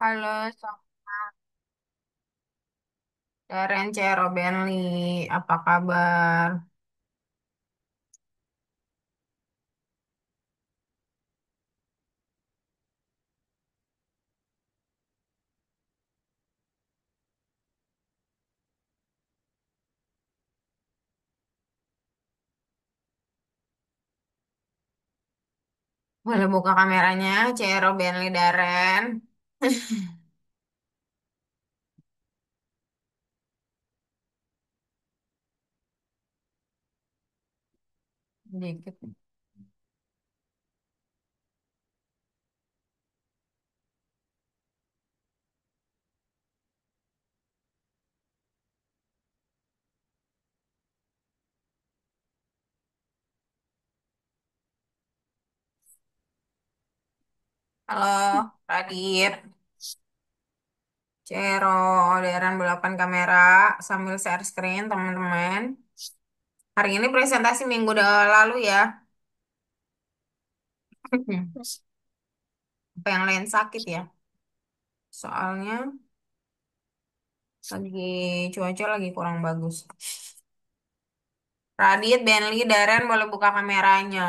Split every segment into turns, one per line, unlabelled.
Halo, Daren Cero Benly, apa kabar? Boleh buka kameranya, Cero Benly Daren. Dikit. Halo, Radit, Cero, Daren belapan kamera sambil share screen, teman-teman. Hari ini presentasi minggu lalu ya. Apa yang lain sakit ya? Soalnya lagi cuaca lagi kurang bagus. Radit, Benly, Daren boleh buka kameranya.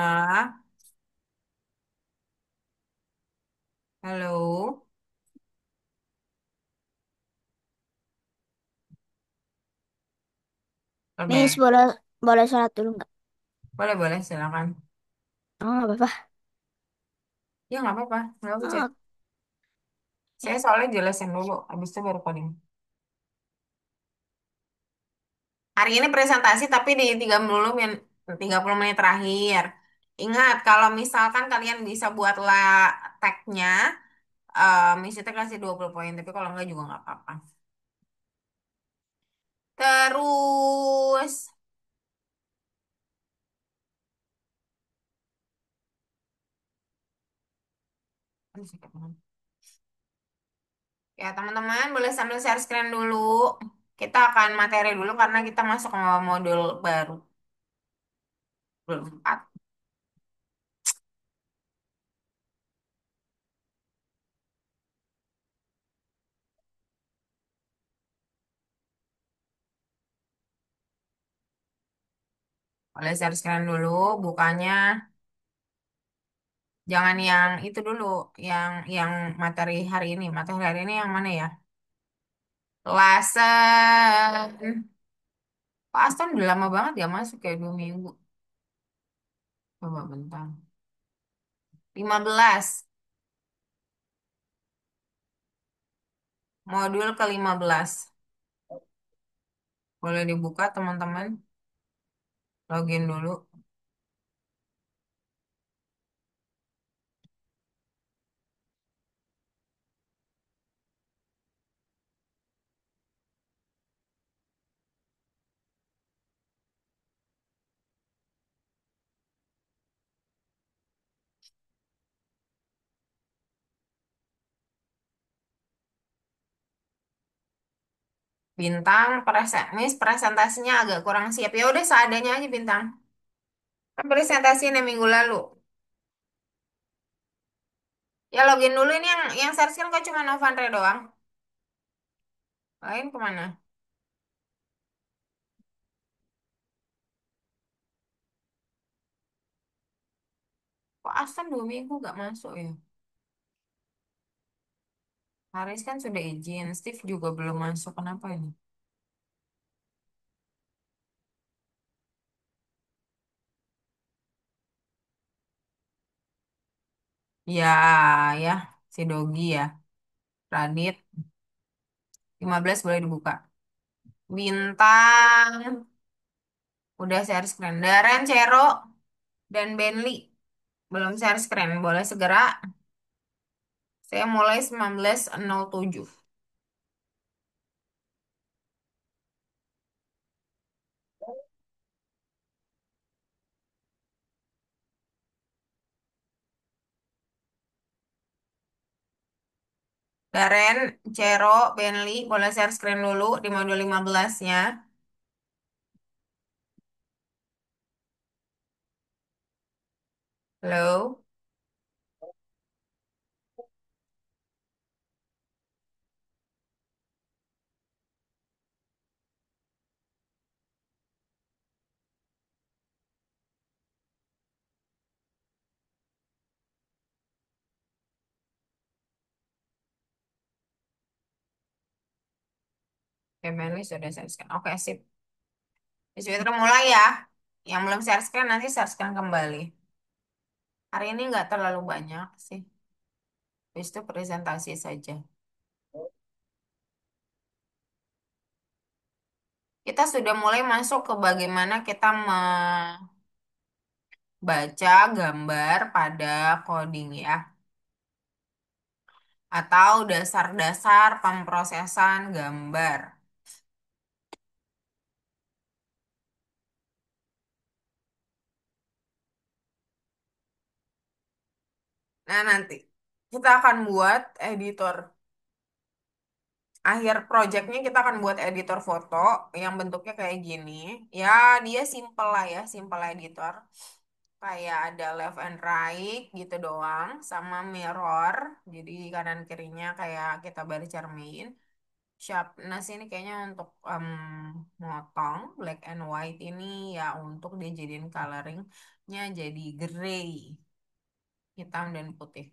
Halo,
Miss,
boleh.
boleh boleh sholat dulu nggak?
Boleh, boleh, silakan.
Oh, nggak apa-apa.
Ya, nggak apa-apa. Nggak apa-apa, Cek.
Oh,
Saya
oke.
soalnya jelasin dulu, habis itu baru coding. Hari ini presentasi, tapi di 30 menit terakhir. Ingat, kalau misalkan kalian bisa buat tag-nya, Miss Ita kasih 20 poin. Tapi kalau nggak juga nggak apa-apa. Terus, aduh, sakit banget. Ya, teman-teman, boleh sambil share screen dulu. Kita akan materi dulu karena kita masuk ke modul baru. Belum 4. Boleh share screen dulu, bukanya. Jangan yang itu dulu, yang materi hari ini. Materi hari ini yang mana ya? Lasen. Pak Aston udah lama banget ya masuk kayak 2 minggu. Coba bentar. 15. Modul ke-15. Boleh dibuka teman-teman. Login dulu. Bintang, Miss presentasinya agak kurang siap. Ya udah seadanya aja Bintang. Kan presentasi ini minggu lalu. Ya login dulu ini yang search kan kok cuma Novandre doang. Lain kemana? Kok Aston 2 minggu gak masuk ya? Haris kan sudah izin, Steve juga belum masuk. Kenapa ini? Ya, ya, si Dogi ya. Radit, 15 boleh dibuka. Bintang, udah share screen. Daren, Cero, dan Benly, belum share screen. Boleh segera. Saya mulai 19.07. Daren, Cero, Benly, boleh share screen dulu di modul 15-nya. Halo? Family sudah share screen. Oke, sip. Bisa mulai ya. Yang belum share screen nanti share screen kembali. Hari ini nggak terlalu banyak sih. Habis itu presentasi saja. Kita sudah mulai masuk ke bagaimana kita membaca gambar pada coding ya. Atau dasar-dasar pemrosesan gambar. Nah, nanti kita akan buat editor. Akhir projectnya kita akan buat editor foto yang bentuknya kayak gini. Ya, dia simple lah ya, simple editor. Kayak ada left and right gitu doang, sama mirror. Jadi kanan kirinya kayak kita baris cermin. Sharpness ini kayaknya untuk motong. Black and white ini ya untuk dijadiin coloringnya jadi gray, hitam dan putih.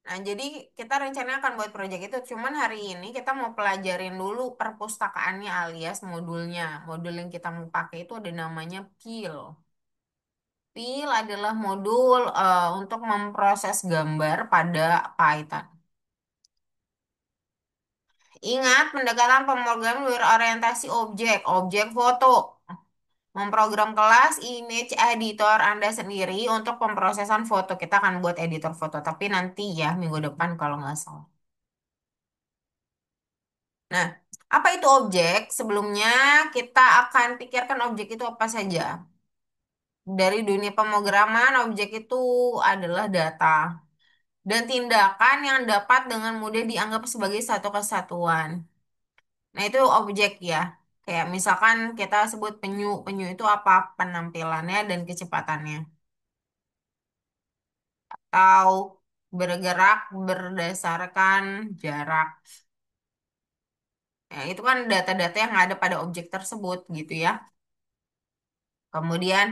Nah, jadi kita rencana akan buat proyek itu. Cuman hari ini kita mau pelajarin dulu perpustakaannya alias modulnya. Modul yang kita mau pakai itu ada namanya PIL. PIL adalah modul untuk memproses gambar pada Python. Ingat, pendekatan pemrograman berorientasi objek, objek foto. Memprogram kelas image editor Anda sendiri untuk pemrosesan foto. Kita akan buat editor foto, tapi nanti ya minggu depan kalau nggak salah. Nah, apa itu objek? Sebelumnya kita akan pikirkan objek itu apa saja. Dari dunia pemrograman, objek itu adalah data dan tindakan yang dapat dengan mudah dianggap sebagai satu kesatuan. Nah, itu objek ya. Kayak misalkan kita sebut penyu. Penyu itu apa? Penampilannya dan kecepatannya. Atau bergerak berdasarkan jarak. Ya, itu kan data-data yang ada pada objek tersebut gitu ya. Kemudian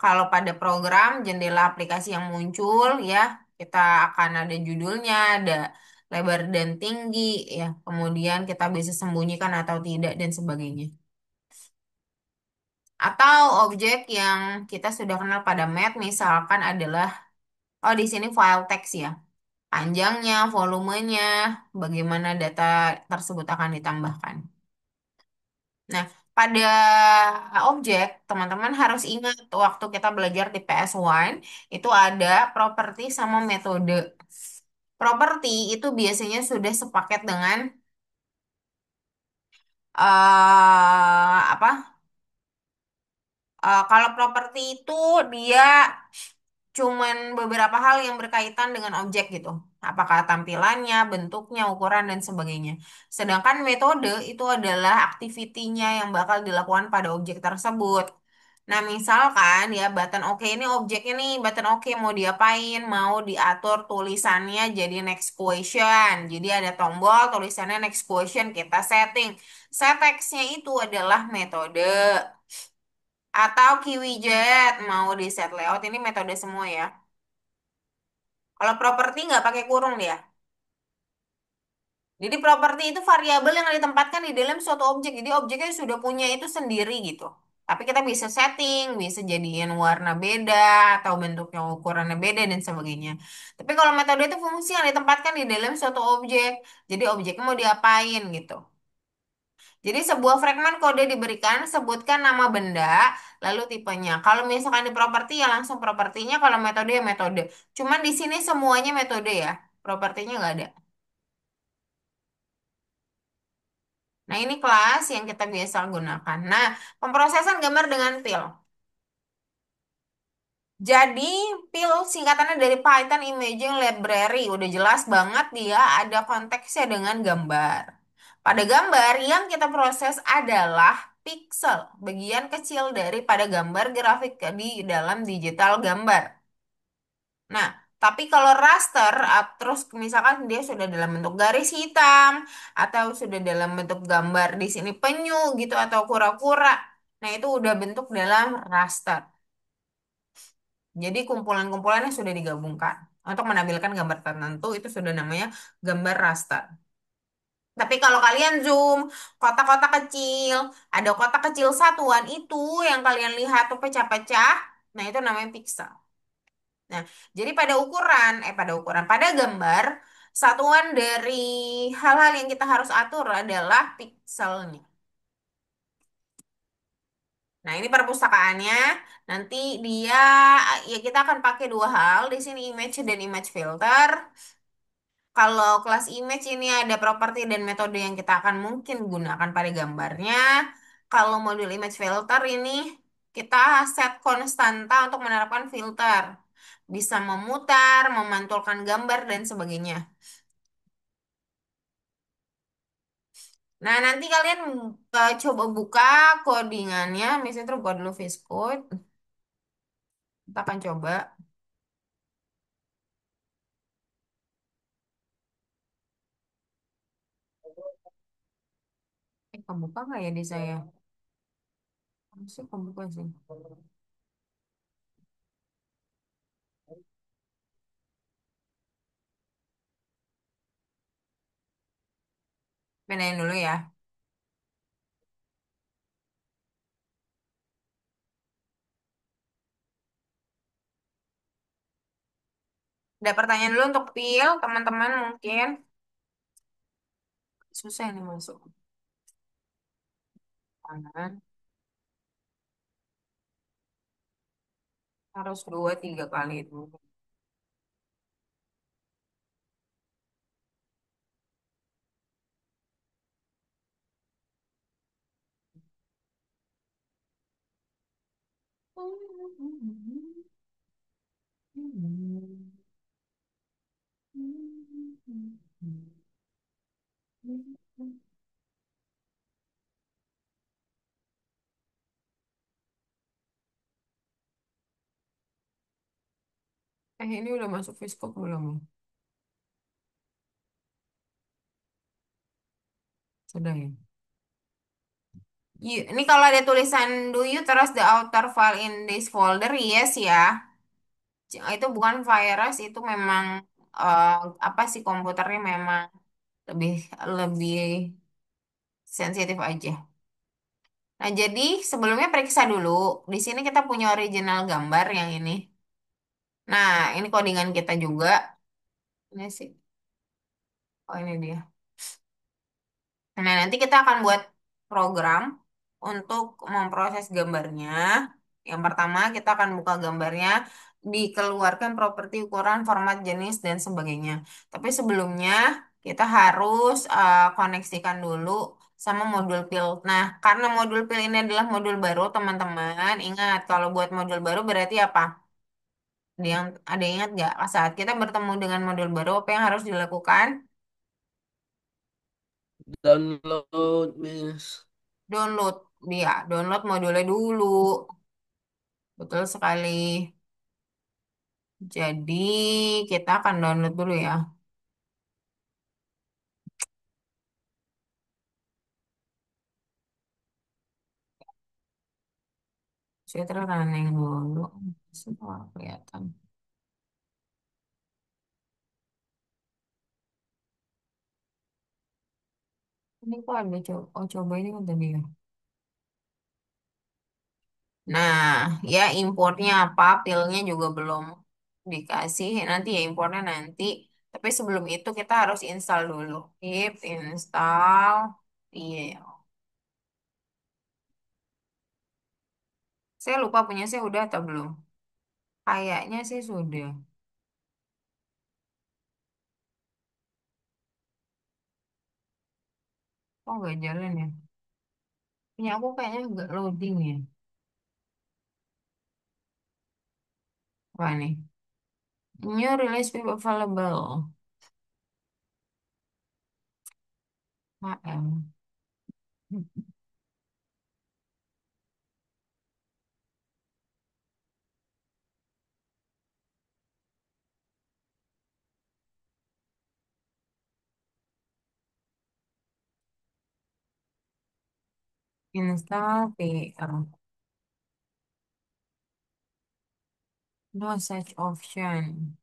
kalau pada program jendela aplikasi yang muncul ya, kita akan ada judulnya, ada lebar dan tinggi ya. Kemudian kita bisa sembunyikan atau tidak dan sebagainya. Atau objek yang kita sudah kenal pada Math misalkan adalah oh di sini file teks ya. Panjangnya, volumenya, bagaimana data tersebut akan ditambahkan. Nah, pada objek, teman-teman harus ingat waktu kita belajar di PS1, itu ada properti sama metode. Properti itu biasanya sudah sepaket dengan apa? Kalau properti itu dia cuman beberapa hal yang berkaitan dengan objek gitu. Apakah tampilannya, bentuknya, ukuran, dan sebagainya. Sedangkan metode itu adalah aktivitinya yang bakal dilakukan pada objek tersebut. Nah, misalkan ya button oke ini objeknya nih, button oke mau diapain? Mau diatur tulisannya jadi next question. Jadi ada tombol tulisannya next question, kita setting. Set text-nya itu adalah metode. Atau key widget mau di set layout ini metode semua ya. Kalau properti nggak pakai kurung dia. Jadi properti itu variabel yang ditempatkan di dalam suatu objek. Jadi objeknya sudah punya itu sendiri gitu. Tapi kita bisa setting, bisa jadiin warna beda atau bentuknya ukurannya beda dan sebagainya. Tapi kalau metode itu fungsi yang ditempatkan di dalam suatu objek. Jadi objeknya mau diapain gitu. Jadi sebuah fragmen kode diberikan, sebutkan nama benda, lalu tipenya. Kalau misalkan di properti ya langsung propertinya, kalau metode ya metode. Cuman di sini semuanya metode ya, propertinya nggak ada. Nah ini kelas yang kita biasa gunakan. Nah, pemrosesan gambar dengan PIL. Jadi PIL singkatannya dari Python Imaging Library. Udah jelas banget dia ada konteksnya dengan gambar. Pada gambar yang kita proses adalah pixel, bagian kecil daripada gambar grafik di dalam digital gambar. Nah, tapi kalau raster, terus misalkan dia sudah dalam bentuk garis hitam, atau sudah dalam bentuk gambar di sini penyu gitu, atau kura-kura. Nah, itu udah bentuk dalam raster. Jadi kumpulan-kumpulannya sudah digabungkan. Untuk menampilkan gambar tertentu, itu sudah namanya gambar raster. Tapi kalau kalian zoom kotak-kotak kecil, ada kotak kecil satuan itu yang kalian lihat tuh pecah-pecah, nah itu namanya pixel. Nah, jadi pada gambar, satuan dari hal-hal yang kita harus atur adalah pixelnya. Nah, ini perpustakaannya. Nanti dia ya kita akan pakai dua hal di sini image dan image filter. Kalau kelas image ini ada properti dan metode yang kita akan mungkin gunakan pada gambarnya. Kalau modul image filter ini kita set konstanta untuk menerapkan filter. Bisa memutar, memantulkan gambar dan sebagainya. Nah, nanti kalian coba buka codingannya. Misalnya terus buat dulu VS Code. Kita akan coba. Kebuka nggak ya di saya? Masih kebuka sih. Pindahin dulu ya. Ada pertanyaan dulu untuk Pil, teman-teman mungkin. Susah ini masuk. Kanan. Harus dua, tiga kali itu. Ini udah masuk Facebook belum? Sudah ya. Ini kalau ada tulisan do you trust the outer file in this folder? Yes ya. Itu bukan virus, itu memang eh, apa sih komputernya memang lebih lebih sensitif aja. Nah, jadi sebelumnya periksa dulu. Di sini kita punya original gambar yang ini. Nah, ini codingan kita juga. Ini sih. Oh, ini dia. Nah, nanti kita akan buat program untuk memproses gambarnya. Yang pertama, kita akan buka gambarnya, dikeluarkan properti ukuran, format, jenis, dan sebagainya. Tapi sebelumnya, kita harus koneksikan dulu sama modul pil. Nah, karena modul pil ini adalah modul baru, teman-teman, ingat kalau buat modul baru berarti apa? Ada yang ingat nggak? Saat kita bertemu dengan modul baru, apa yang harus dilakukan?
Download, Miss.
Download download modulnya dulu. Betul sekali. Jadi kita akan download dulu ya. Saya running dulu. Semua kelihatan. Ini kok ada coba, oh coba ini kan tadi ya. Nah, ya importnya apa? Pilnya juga belum dikasih. Nanti ya importnya nanti. Tapi sebelum itu kita harus install dulu. Pip install. Iya. Saya lupa punya saya udah atau belum. Kayaknya sih sudah. Oh nggak jalan ya. Punya aku kayaknya nggak loading ya. Apa nih? New release pip available. HM. Install PR. No such option.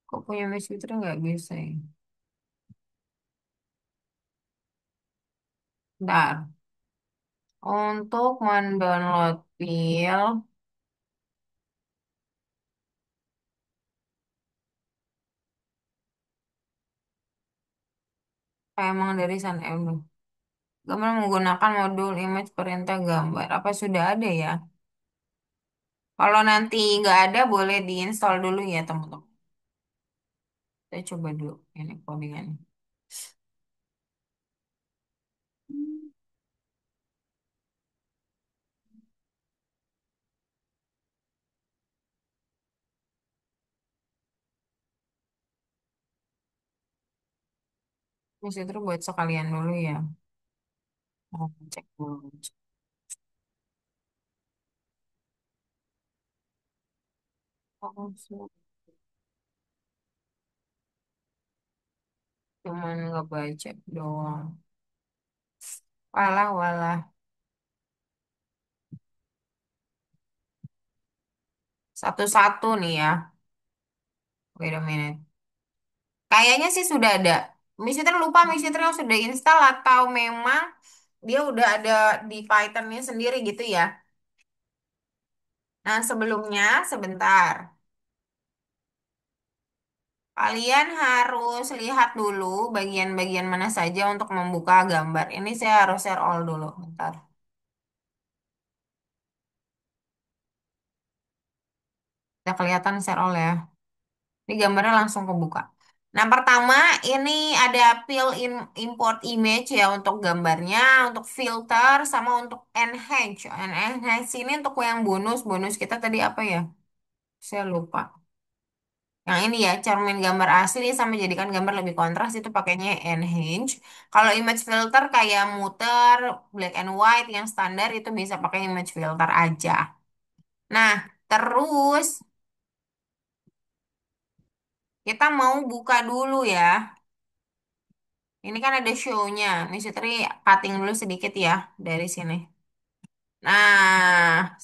Kok punya Messenger nggak bisa ya? Bentar. Untuk mendownload file, emang dari sana emang. Gambar menggunakan modul image perintah gambar. Apa sudah ada ya? Kalau nanti nggak ada, boleh diinstal dulu ya, teman-teman. Saya coba dulu ini codingannya. Terus itu buat sekalian dulu ya. Oh, cek dulu. Oh, cuman ngebaca doang. Walah, walah. Satu-satu nih ya. Wait a minute. Kayaknya sih sudah ada. Misiter lupa, Misiter yang sudah install atau memang dia udah ada di Python-nya sendiri gitu ya. Nah, sebelumnya sebentar. Kalian harus lihat dulu bagian-bagian mana saja untuk membuka gambar. Ini saya harus share all dulu. Bentar. Udah kelihatan share all ya. Ini gambarnya langsung kebuka. Nah, pertama ini ada import image ya untuk gambarnya, untuk filter sama untuk enhance. Enhance ini untuk yang bonus. Bonus kita tadi apa ya? Saya lupa. Yang ini ya, cermin gambar asli sama jadikan gambar lebih kontras itu pakainya enhance. Kalau image filter kayak muter, black and white yang standar itu bisa pakai image filter aja. Nah, terus kita mau buka dulu ya. Ini kan ada show-nya. Miss Fitri cutting dulu sedikit ya dari sini. Nah,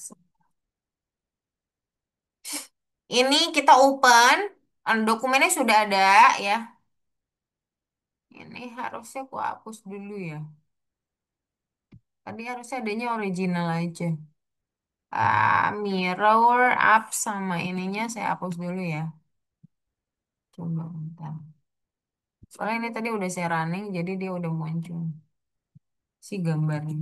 ini kita open. Dokumennya sudah ada ya. Ini harusnya aku hapus dulu ya. Tadi harusnya adanya original aja. Mirror up sama ininya saya hapus dulu ya. Coba bentar. Soalnya ini tadi udah saya running, jadi dia udah muncul si gambarnya.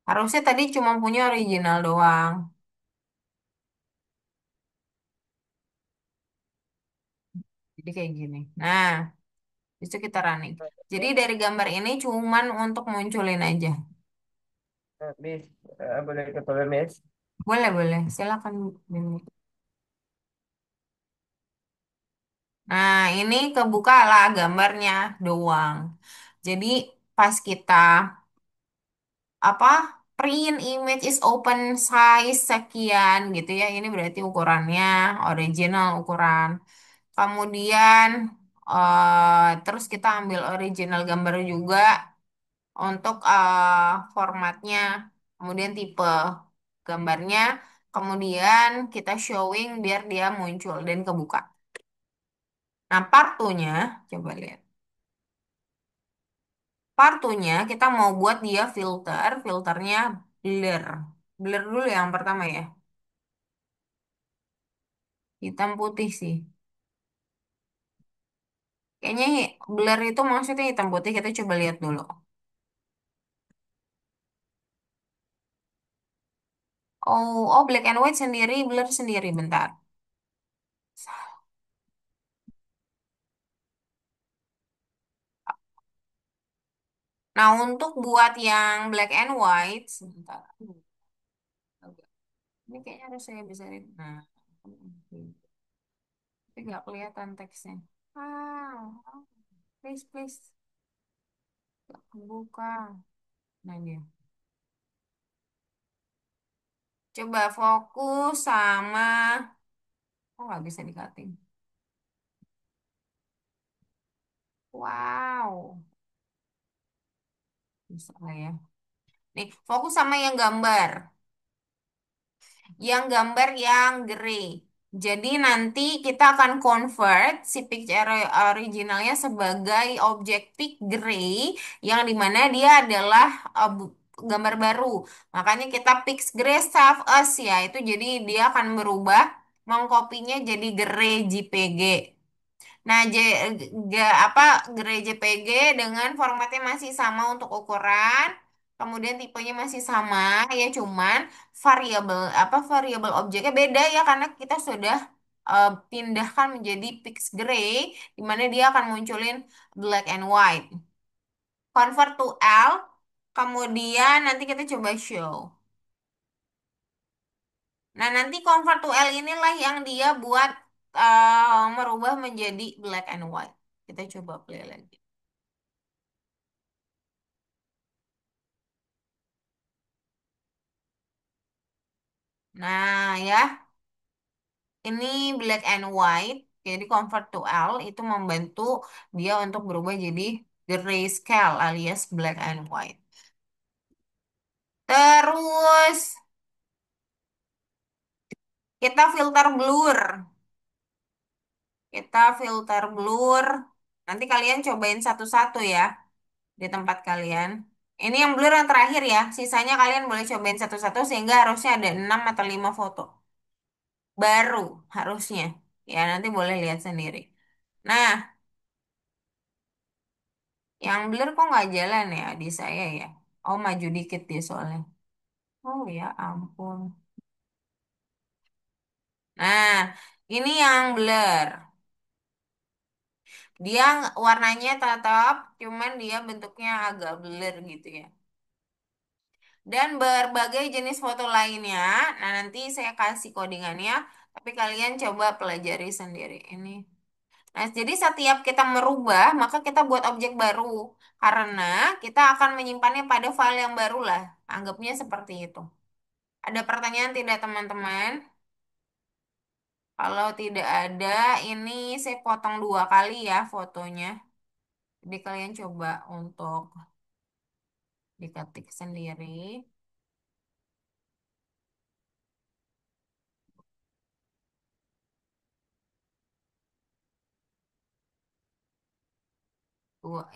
Harusnya tadi cuma punya original doang. Jadi kayak gini. Nah, itu kita running. Jadi
Miss,
dari gambar ini cuman untuk munculin aja.
Miss, boleh ke toilet, Miss?
Boleh, boleh. Silakan. Bini. Nah, ini kebuka lah gambarnya doang. Jadi pas kita apa print image is open size sekian gitu ya. Ini berarti ukurannya original ukuran. Kemudian terus kita ambil original gambar juga untuk formatnya, kemudian tipe gambarnya, kemudian kita showing biar dia muncul dan kebuka. Nah, partunya, coba lihat. Partunya kita mau buat dia filter, filternya blur. Blur dulu yang pertama ya. Hitam putih sih. Kayaknya blur itu maksudnya hitam putih, kita coba lihat dulu. Oh, oh black and white sendiri, blur sendiri, bentar. Nah, untuk buat yang black and white, sebentar. Ini kayaknya harus saya besarin. Nah, tapi nggak kelihatan teksnya. Ah, please, please. Nggak kebuka. Nah, dia. Coba fokus sama... Oh, nggak bisa di-cutting. Wow. Bisa lah ya. Nih, fokus sama yang gambar. Yang gambar yang grey. Jadi nanti kita akan convert si picture originalnya sebagai objektif gray yang dimana dia adalah gambar baru. Makanya kita fix gray save as ya. Itu jadi dia akan berubah mengkopinya jadi gray JPG. Nah, apa gereja PG dengan formatnya masih sama untuk ukuran, kemudian tipenya masih sama ya, cuman variabel objeknya beda ya karena kita sudah pindahkan menjadi fixed gray di mana dia akan munculin black and white. Convert to L, kemudian nanti kita coba show. Nah, nanti convert to L inilah yang dia buat merubah menjadi black and white. Kita coba play lagi. Nah, ya, ini black and white. Jadi convert to L itu membantu dia untuk berubah jadi grayscale alias black and white. Terus kita filter blur. Kita filter blur. Nanti kalian cobain satu-satu ya di tempat kalian. Ini yang blur yang terakhir ya. Sisanya kalian boleh cobain satu-satu sehingga harusnya ada 6 atau 5 foto. Baru harusnya. Ya, nanti boleh lihat sendiri. Nah, yang blur kok nggak jalan ya di saya ya? Oh, maju dikit dia soalnya. Oh ya ampun. Nah, ini yang blur. Dia warnanya tetap, cuman dia bentuknya agak blur gitu ya. Dan berbagai jenis foto lainnya. Nah, nanti saya kasih codingannya, tapi kalian coba pelajari sendiri. Ini. Nah, jadi setiap kita merubah, maka kita buat objek baru. Karena kita akan menyimpannya pada file yang baru lah. Anggapnya seperti itu. Ada pertanyaan tidak, teman-teman? Kalau tidak ada, ini saya potong dua kali ya fotonya. Jadi kalian coba untuk diketik sendiri.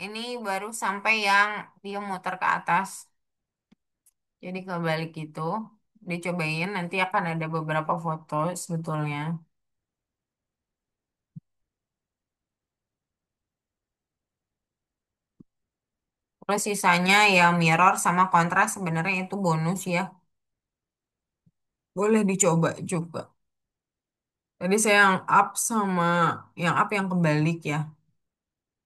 Ini baru sampai yang dia muter ke atas. Jadi kebalik itu. Dicobain, nanti akan ada beberapa foto sebetulnya. Terus sisanya ya mirror sama kontras sebenarnya itu bonus ya. Boleh dicoba juga. Tadi saya yang up sama yang up yang kebalik ya.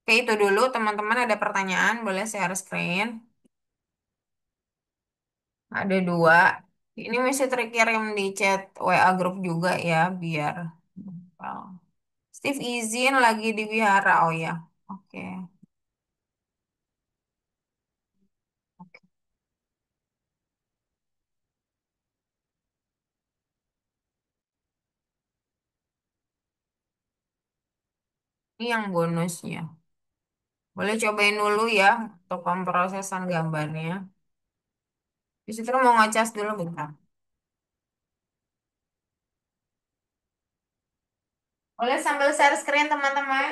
Oke, itu dulu teman-teman ada pertanyaan, boleh share screen. Ada dua. Ini mesti terkirim di chat WA grup juga ya, biar. Oh. Steve izin lagi di wihara. Oh ya, oke. Oke. Ini yang bonusnya. Boleh cobain dulu ya untuk pemrosesan gambarnya. Di situ mau ngecas dulu bentar. Boleh sambil share screen teman-teman.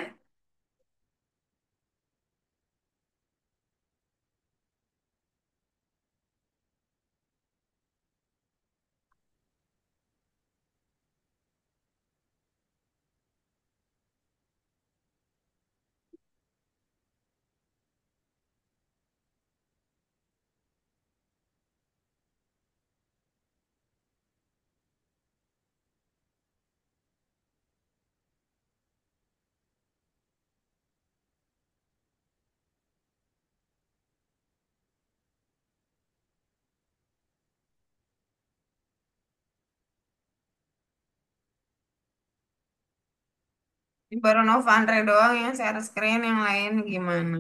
Ini baru Novandre doang yang share screen, yang lain gimana?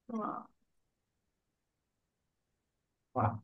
Wah. Wah.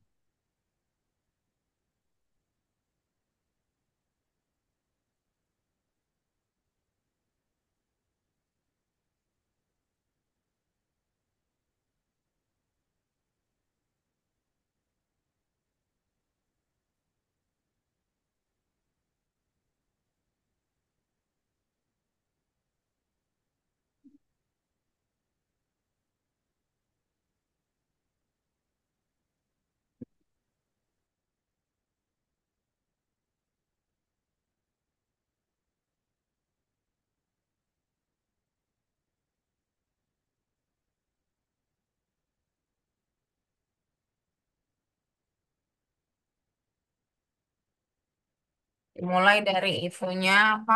Mulai dari itunya apa?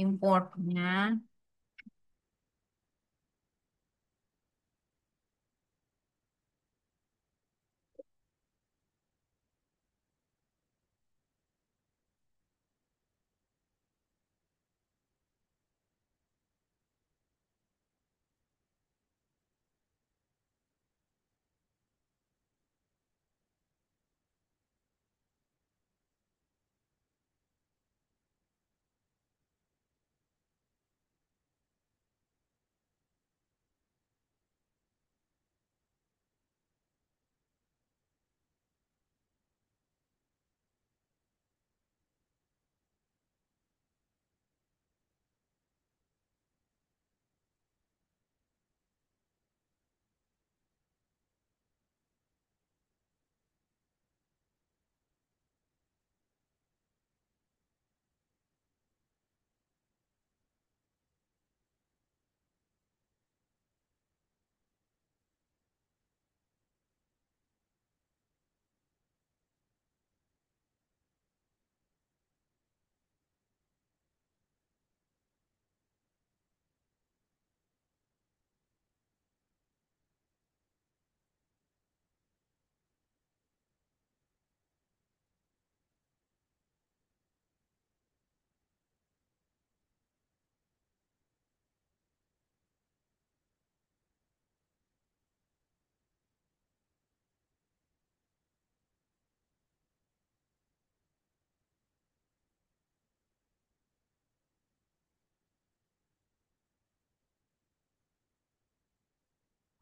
Importnya.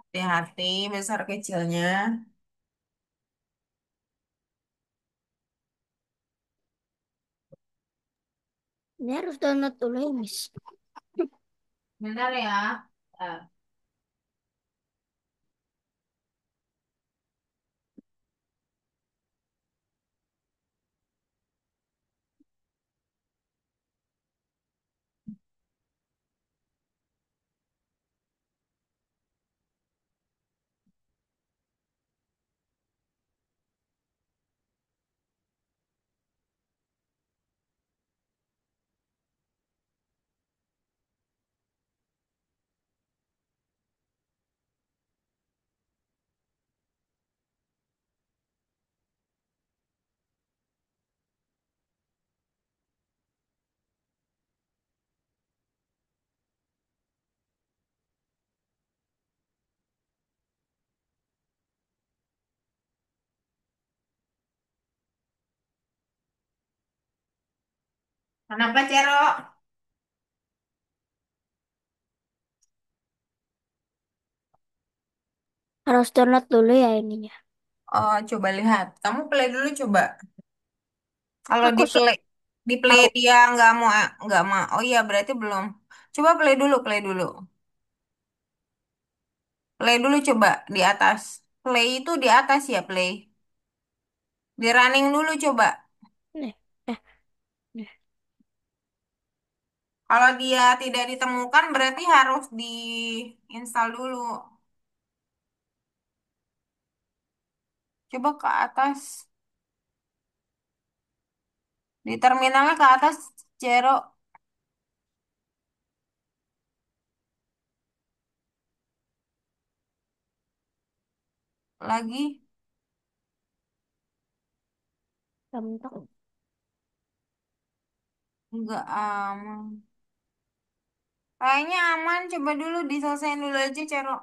Hati-hati besar kecilnya.
Ini harus download dulu ya, Miss.
Bentar ya. Eh, Kenapa, Cero?
Harus download dulu ya ininya.
Oh, coba lihat. Kamu play dulu coba. Kalau
Aku
di play
tahu.
dia nggak mau. Oh iya, berarti belum. Coba play dulu, play dulu. Play dulu coba di atas. Play itu di atas ya, play. Di running dulu coba.
Nih, eh, nih.
Kalau dia tidak ditemukan berarti harus diinstal dulu. Coba ke atas. Di terminalnya ke atas, Cero. Lagi.
Bentar.
Nggak aman. Kayaknya aman. Coba dulu diselesain dulu aja, Cero.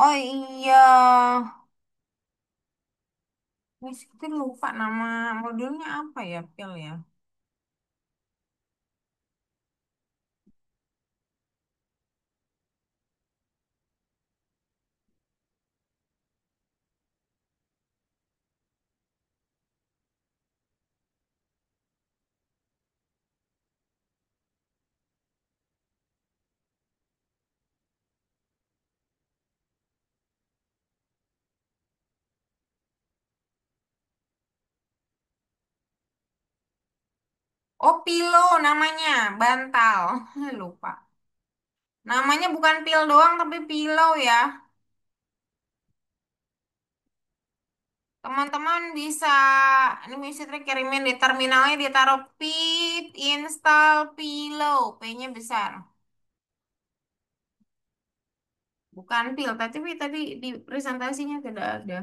Oh iya. Miss, kita lupa nama modulnya apa ya, Pil ya? Oh, Pilo namanya. Bantal. Lupa. Namanya bukan pil doang, tapi pilau ya. Teman-teman bisa, ini bisa kirimin di terminalnya ditaruh pit install pillow, P-nya besar. Bukan pil, tapi tadi di presentasinya tidak ada.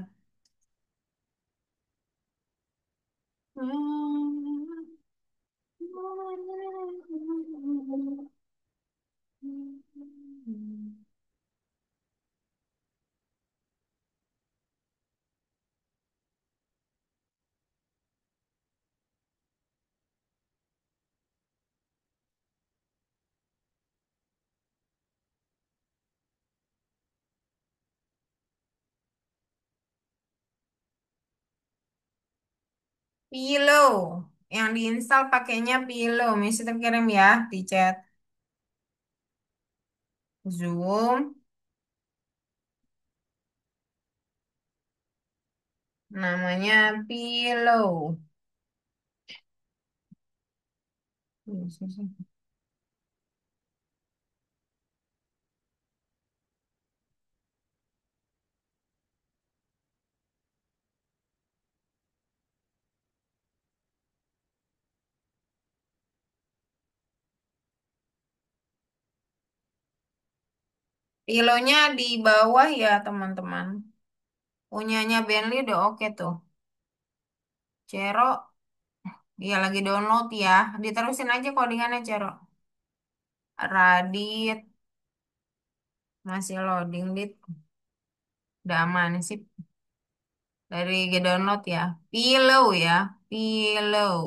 Pillow. Yang diinstal pakainya pillow. Misalnya kirim ya di chat. Zoom. Namanya pillow. Pilonya di bawah ya teman-teman. Punyanya Bentley udah oke tuh. Cero, dia lagi download ya. Diterusin aja codingannya Cero. Radit, masih loading, Dit. Udah aman sih. Dari download ya. Pillow ya. Pillow.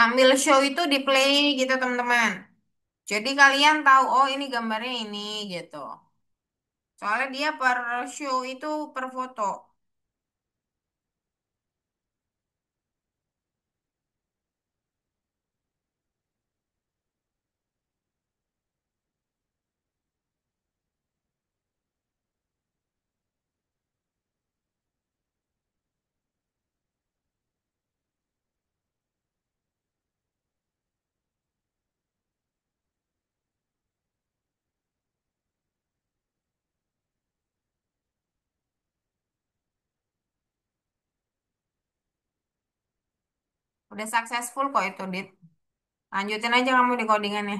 Sambil show itu di play gitu teman-teman. Jadi kalian tahu oh ini gambarnya ini gitu. Soalnya dia per show itu per foto. Udah successful kok itu, Dit. Lanjutin aja kamu di codingannya.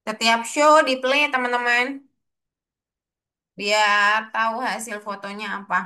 Setiap show di play teman-teman. Biar tahu hasil fotonya apa.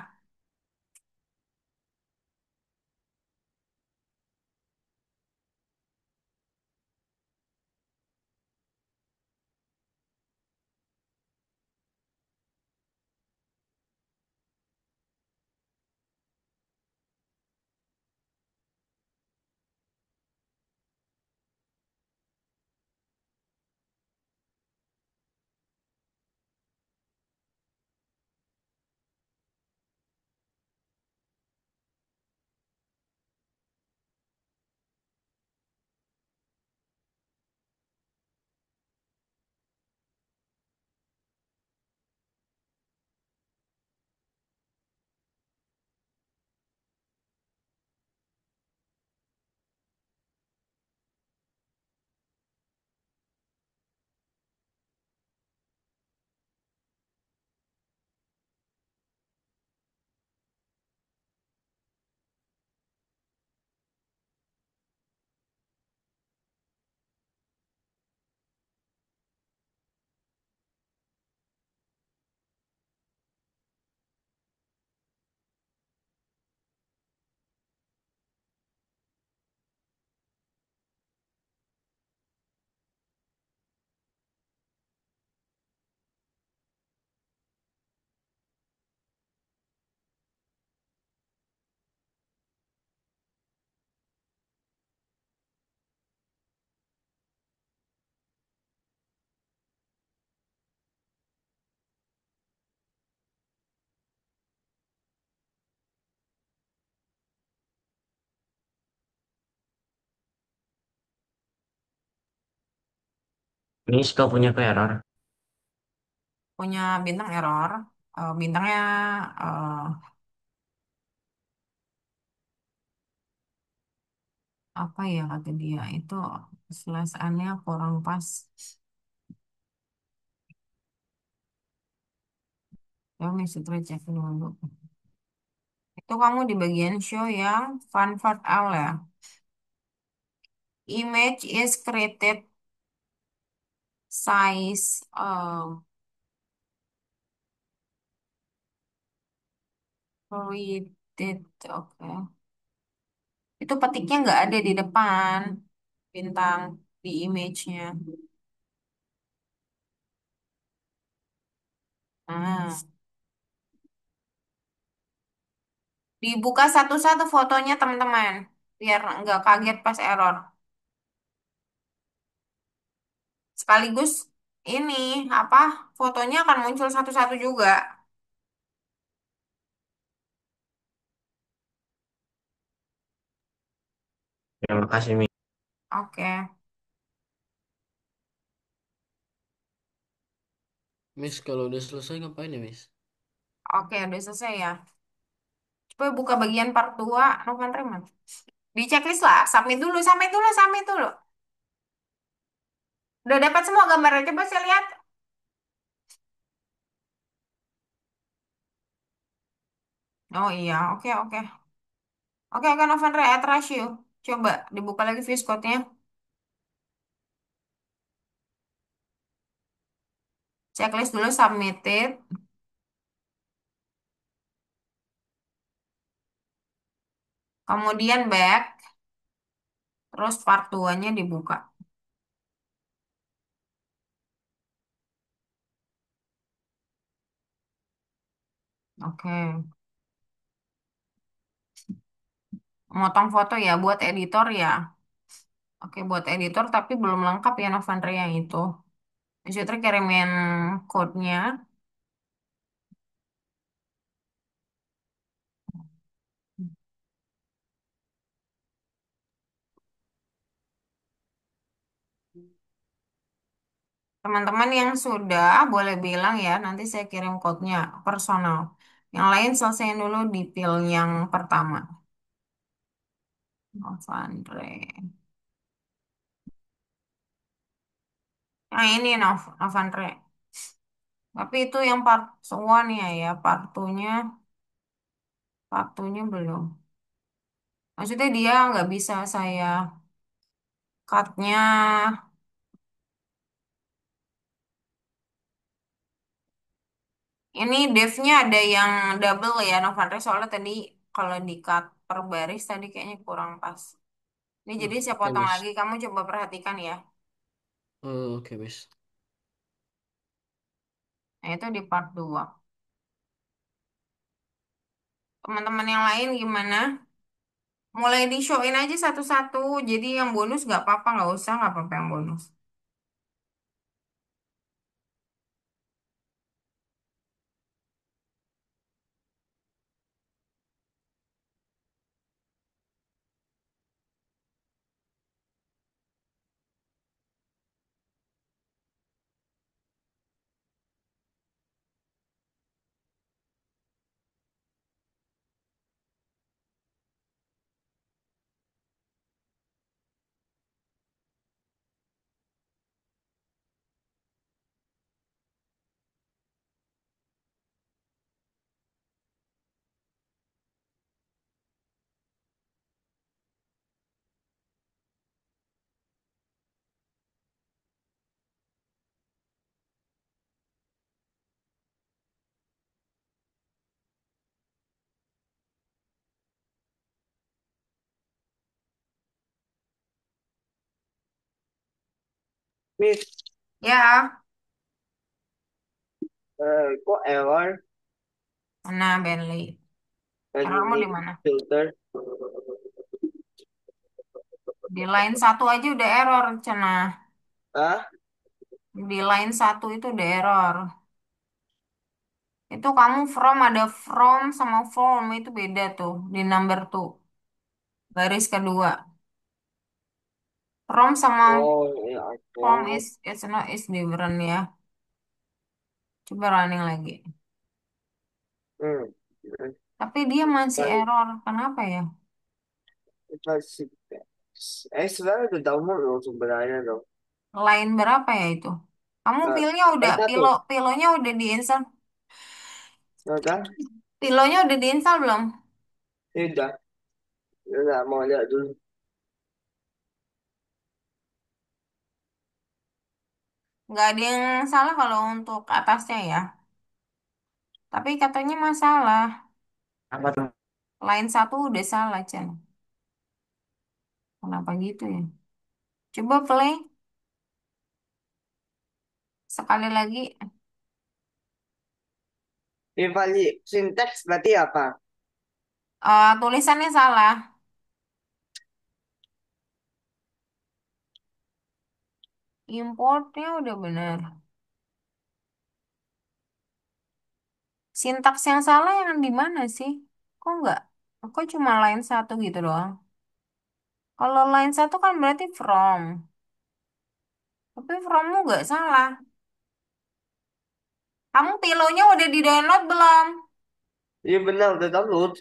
Miss, kau punya ke error.
Punya bintang error. Bintangnya eh, Apa ya kata dia itu slash nya kurang pas. Ya mesti cek dulu. Itu kamu di bagian show yang fun fact L ya. Image is created size created. Oke. Itu petiknya nggak ada di depan bintang di image-nya. Nah, dibuka satu-satu fotonya teman-teman biar nggak kaget pas error. Sekaligus ini apa fotonya akan muncul satu-satu juga.
Terima kasih, Mi.
Oke,
Miss, kalau udah selesai ngapain ya, Miss?
oke, udah selesai ya. Coba buka bagian part 2, Novan Reman. Di checklist lah, submit dulu, submit dulu, submit dulu. Udah dapat semua gambarnya, coba saya lihat. Oh iya, oke, oke. Oke, oke, Novan Re, I trust you. Coba dibuka lagi VS Code-nya. Checklist dulu, submitted. Kemudian back, terus part 2-nya dibuka. Oke. Motong foto ya, buat editor ya. Oke, buat editor tapi belum lengkap ya Novandre yang itu. Bisa kirimin code-nya. Teman-teman yang sudah boleh bilang ya, nanti saya kirim code-nya personal. Yang lain selesaiin dulu di pil yang pertama. Novandre. Nah ini Novandre. Tapi itu yang part one ya, part 2-nya belum. Maksudnya dia nggak bisa saya cut-nya. Ini devnya ada yang double ya, Novandre. Soalnya tadi kalau di cut per baris tadi kayaknya kurang pas. Ini jadi saya
Oke,
potong
Miss.
lagi. Kamu coba perhatikan ya.
Oke, Miss.
Nah, itu di part 2. Teman-teman yang lain gimana? Mulai di showin aja satu-satu. Jadi yang bonus nggak apa-apa, nggak apa-apa yang bonus.
Miss,
Ya,
kok error
nah Bentley.
lagi
Errormu
ini
di mana?
filter?
Di line satu aja udah error, Cena.
Ah,
Di line satu itu udah error. Itu kamu from ada from sama form itu beda tuh di number tuh. Baris kedua. From sama
oh ya
form
Allah.
is it's not is different ya. Coba running lagi.
Hmm.
Tapi dia masih
Kali
error. Kenapa ya?
kita sih. Sebenarnya udah download loh sebenarnya dong.
Line berapa ya itu? Kamu
Nah,
pilnya udah,
lain satu.
pilonya udah diinstal,
Ya udah,
pilonya udah diinstal belum?
ya udah, ya udah mau lihat dulu.
Nggak ada yang salah kalau untuk atasnya ya. Tapi katanya masalah.
Apa tuh?
Line satu udah salah, Chan. Kenapa gitu ya? Coba play sekali lagi.
Invalid sinteks berarti apa?
Tulisannya salah. Importnya udah bener. Sintaks yang salah yang di mana sih? Kok nggak? Kok cuma line satu gitu doang? Kalau line satu kan berarti from. Tapi frommu nggak salah. Kamu pilonya udah di-download belum?
Iya benar udah download.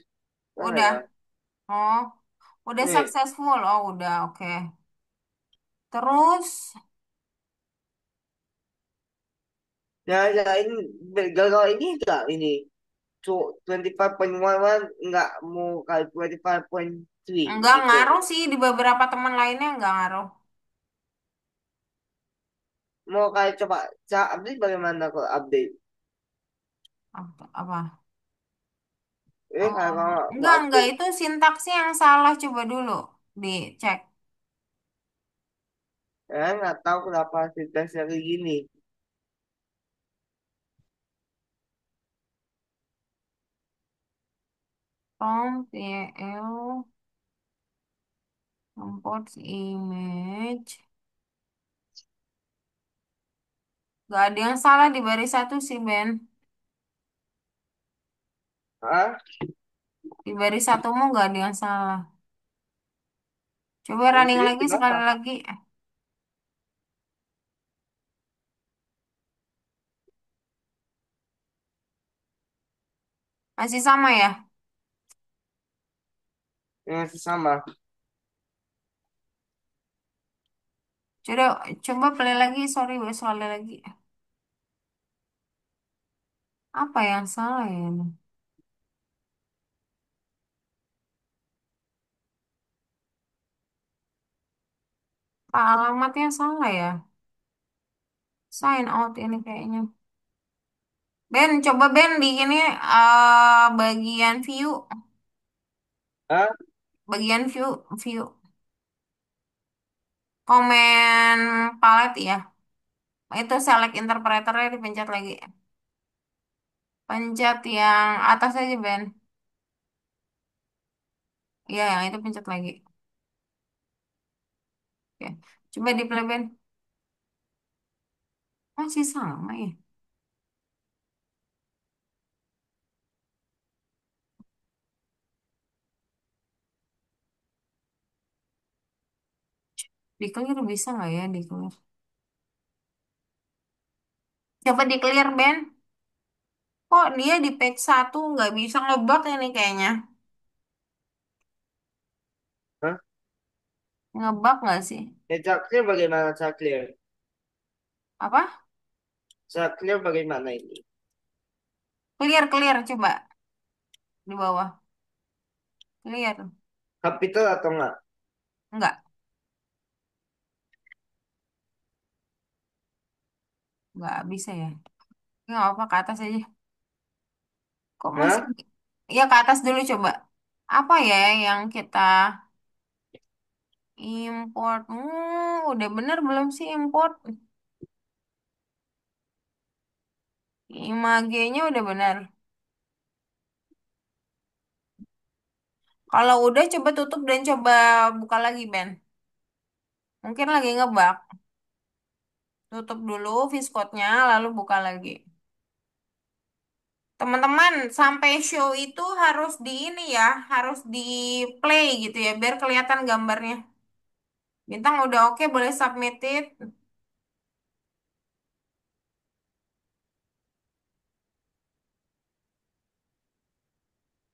Mana
Udah.
ya?
Oh, udah
Nih,
successful. Oh, udah, oke. Terus,
ya ini gagal ini enggak ini. 25.11 enggak mau kali 25.3
nggak
gitu.
ngaruh sih di beberapa teman lainnya nggak ngaruh.
Mau kali coba cara update bagaimana kalau update?
Apa?
Kalau
Oh,
mau
enggak.
update,
Itu sintaksnya yang salah. Coba dulu dicek.
nggak tahu kenapa sinteksnya kayak gini.
From PL, import image. Gak ada yang salah di baris satu sih, Ben.
Ah,
Di baris satumu gak ada yang salah. Coba running
jadi
lagi
kenapa?
sekali lagi. Masih sama ya?
Yang sama.
Coba coba play lagi. Sorry, sekali lagi. Apa yang salah ya ini? Alamatnya salah ya? Sign out ini kayaknya. Ben, coba Ben di ini bagian view,
Ah,
view, komen palet ya. Itu select interpreternya dipencet lagi. Pencet yang atas aja Ben. Iya, yang itu pencet lagi. Oke. Coba di play Ben. Masih sama ya. Di clear bisa nggak ya di clear? Coba di clear Ben. Kok dia di page satu nggak bisa ngebug ini kayaknya.
hah?
Ngebug nggak sih?
Ya, cara clear bagaimana cara clear?
Apa?
Cara clear bagaimana ini?
Clear coba di bawah. Clear.
Capital atau enggak?
Nggak, nggak bisa ya. Nggak apa ke atas aja. Kok masih?
Hah?
Ya ke atas dulu coba. Apa ya yang kita import? Udah bener belum sih import? Imagenya udah bener. Kalau udah coba tutup dan coba buka lagi Ben. Mungkin lagi ngebug. Tutup dulu Viscode-nya lalu buka lagi. Teman-teman, sampai show itu harus di ini ya, harus di play gitu ya, biar kelihatan gambarnya. Bintang udah oke, boleh submitted.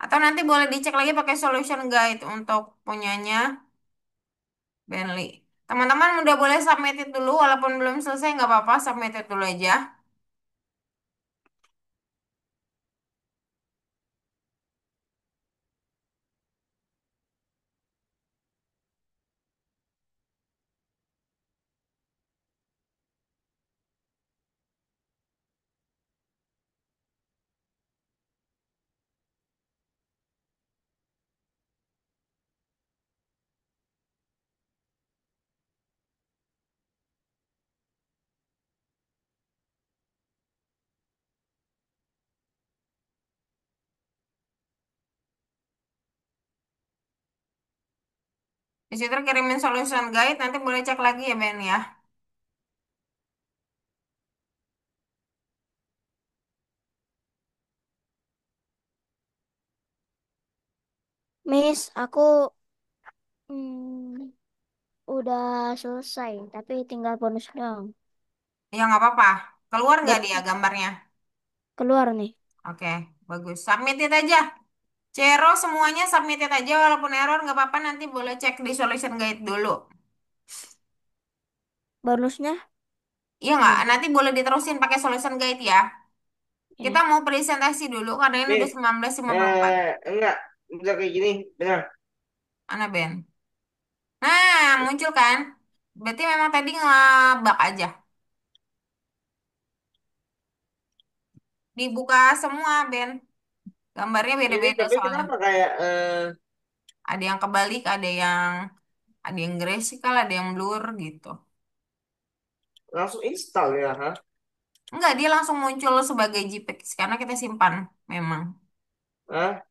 Atau nanti boleh dicek lagi pakai solution guide untuk punyanya. Benly. Teman-teman udah boleh submitted dulu, walaupun belum selesai nggak apa-apa, submitted dulu aja. Di situ kirimin solution guide, nanti boleh cek lagi ya Ben ya.
Miss, aku hmm, udah selesai, tapi tinggal bonus doang.
Ya nggak apa-apa. Keluar nggak
Buat
dia gambarnya?
keluar nih.
Oke, bagus. Submitted aja. Cero semuanya submitted aja, walaupun error nggak apa-apa, nanti boleh cek di solution guide dulu.
Bonusnya
Iya nggak?
ini,
Nanti boleh diterusin pakai solution guide ya. Kita
ini.
mau presentasi dulu karena ini udah
Miss,
19.54.
enggak, udah kayak gini, benar.
Mana Ben? Nah, muncul kan? Berarti memang tadi ngebug aja. Dibuka semua Ben. Gambarnya
Ini
beda-beda
tapi
soalnya.
kenapa kayak
Ada yang kebalik, ada yang graceful, ada yang blur gitu.
langsung install ya, ha?
Enggak, dia langsung muncul sebagai JPEG karena kita simpan memang.
Hah?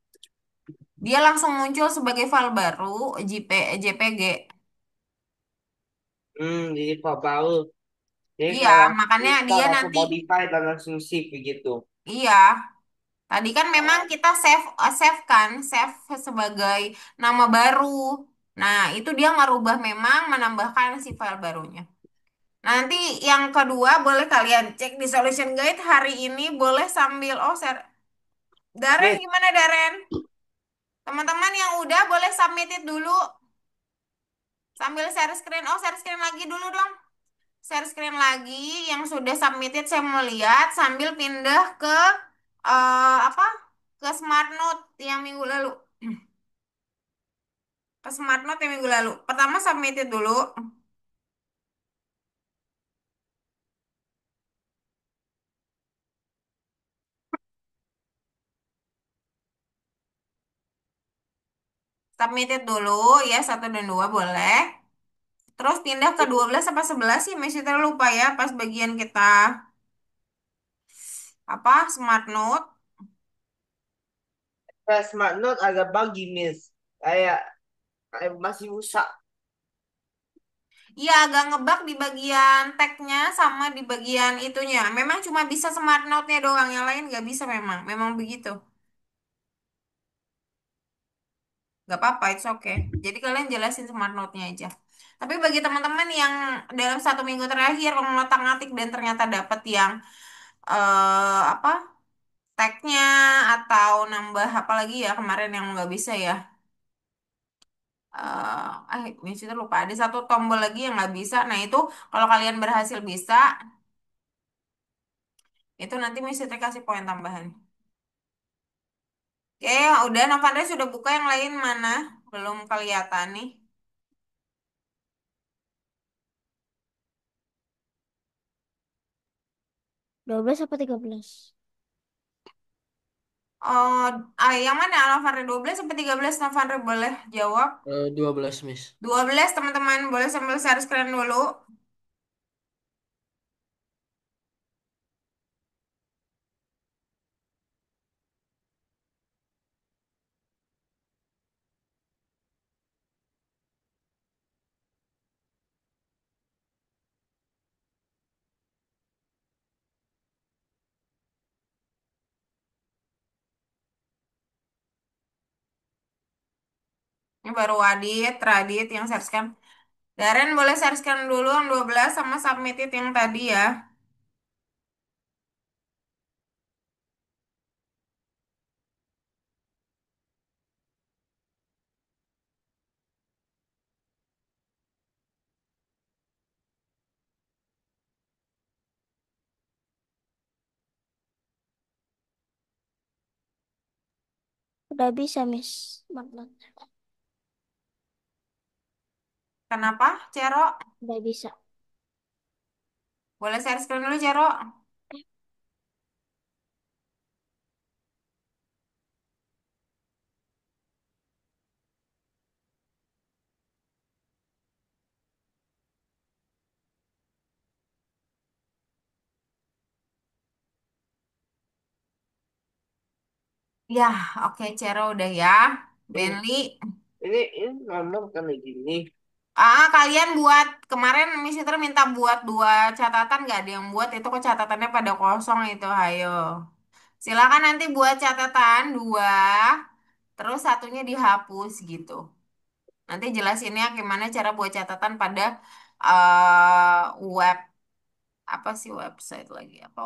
Dia langsung muncul sebagai file baru JPG.
Jadi Pak Paul. Jadi
Iya,
kayak langsung
makanya
install,
dia
langsung
nanti
modify dan langsung save begitu.
iya. Tadi kan memang kita save sebagai nama baru. Nah, itu dia ngerubah memang menambahkan si file barunya. Nanti yang kedua boleh kalian cek di solution guide hari ini boleh sambil share. Daren
Miss,
gimana Daren? Teman-teman yang udah boleh submitin dulu sambil share screen. Oh, share screen lagi dulu dong. Share screen lagi yang sudah submitted saya mau lihat sambil pindah ke apa? Ke Smart Note yang minggu lalu. Ke Smart Note yang minggu lalu. Pertama submitted dulu. Submitted dulu ya, satu dan dua boleh. Terus pindah ke 12 apa 11 sih, masih terlupa ya pas bagian kita apa Smart Note.
Smart Note agak buggy, Miss. Kayak masih rusak.
Iya agak ngebug di bagian tagnya sama di bagian itunya. Memang cuma bisa Smart Note-nya doang, yang lain nggak bisa memang. Memang begitu. Nggak apa-apa, it's okay. Jadi kalian jelasin Smart Note-nya aja. Tapi bagi teman-teman yang dalam satu minggu terakhir mengotak-ngatik dan ternyata dapat yang apa tagnya atau nambah apa lagi ya kemarin yang nggak bisa ya. Di situ lupa ada satu tombol lagi yang nggak bisa. Nah itu kalau kalian berhasil bisa, itu nanti mesti kasih poin tambahan. Oke, udah Novandre sudah buka yang lain mana? Belum kelihatan nih.
12 apa 13?
Oh, yang mana Novandre 12 sampai 13 Novandre boleh jawab.
12 Miss.
12 teman-teman boleh sambil share screen dulu. Ini baru Radit yang share screen. Daren boleh share screen dulu yang 12 sama submitted yang tadi ya.
Udah bisa, Miss. Matlab.
Kenapa, Cero?
Udah bisa.
Boleh share screen dulu, Cero? Ya, oke, Cero udah ya.
Ini,
Benly.
ini normal kan kayak gini.
Kalian buat kemarin Miss Fitri minta buat dua catatan, nggak ada yang buat itu kok catatannya pada kosong itu, hayo. Silakan nanti buat catatan dua, terus satunya dihapus gitu. Nanti jelasinnya gimana cara buat catatan pada web apa sih website lagi apa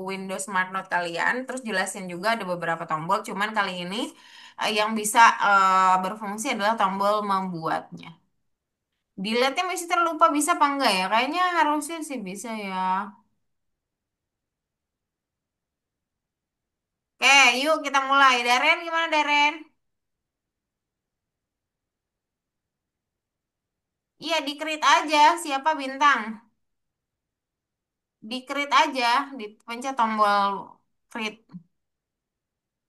Windows Smart Note kalian. Terus jelasin juga ada beberapa tombol. Cuman kali ini yang bisa berfungsi adalah tombol membuatnya. Dilihatnya masih terlupa bisa apa enggak ya? Kayaknya harusnya sih bisa ya. Oke, yuk kita mulai. Daren gimana Daren? Iya, di-create aja siapa bintang. Di-create aja, dipencet tombol create.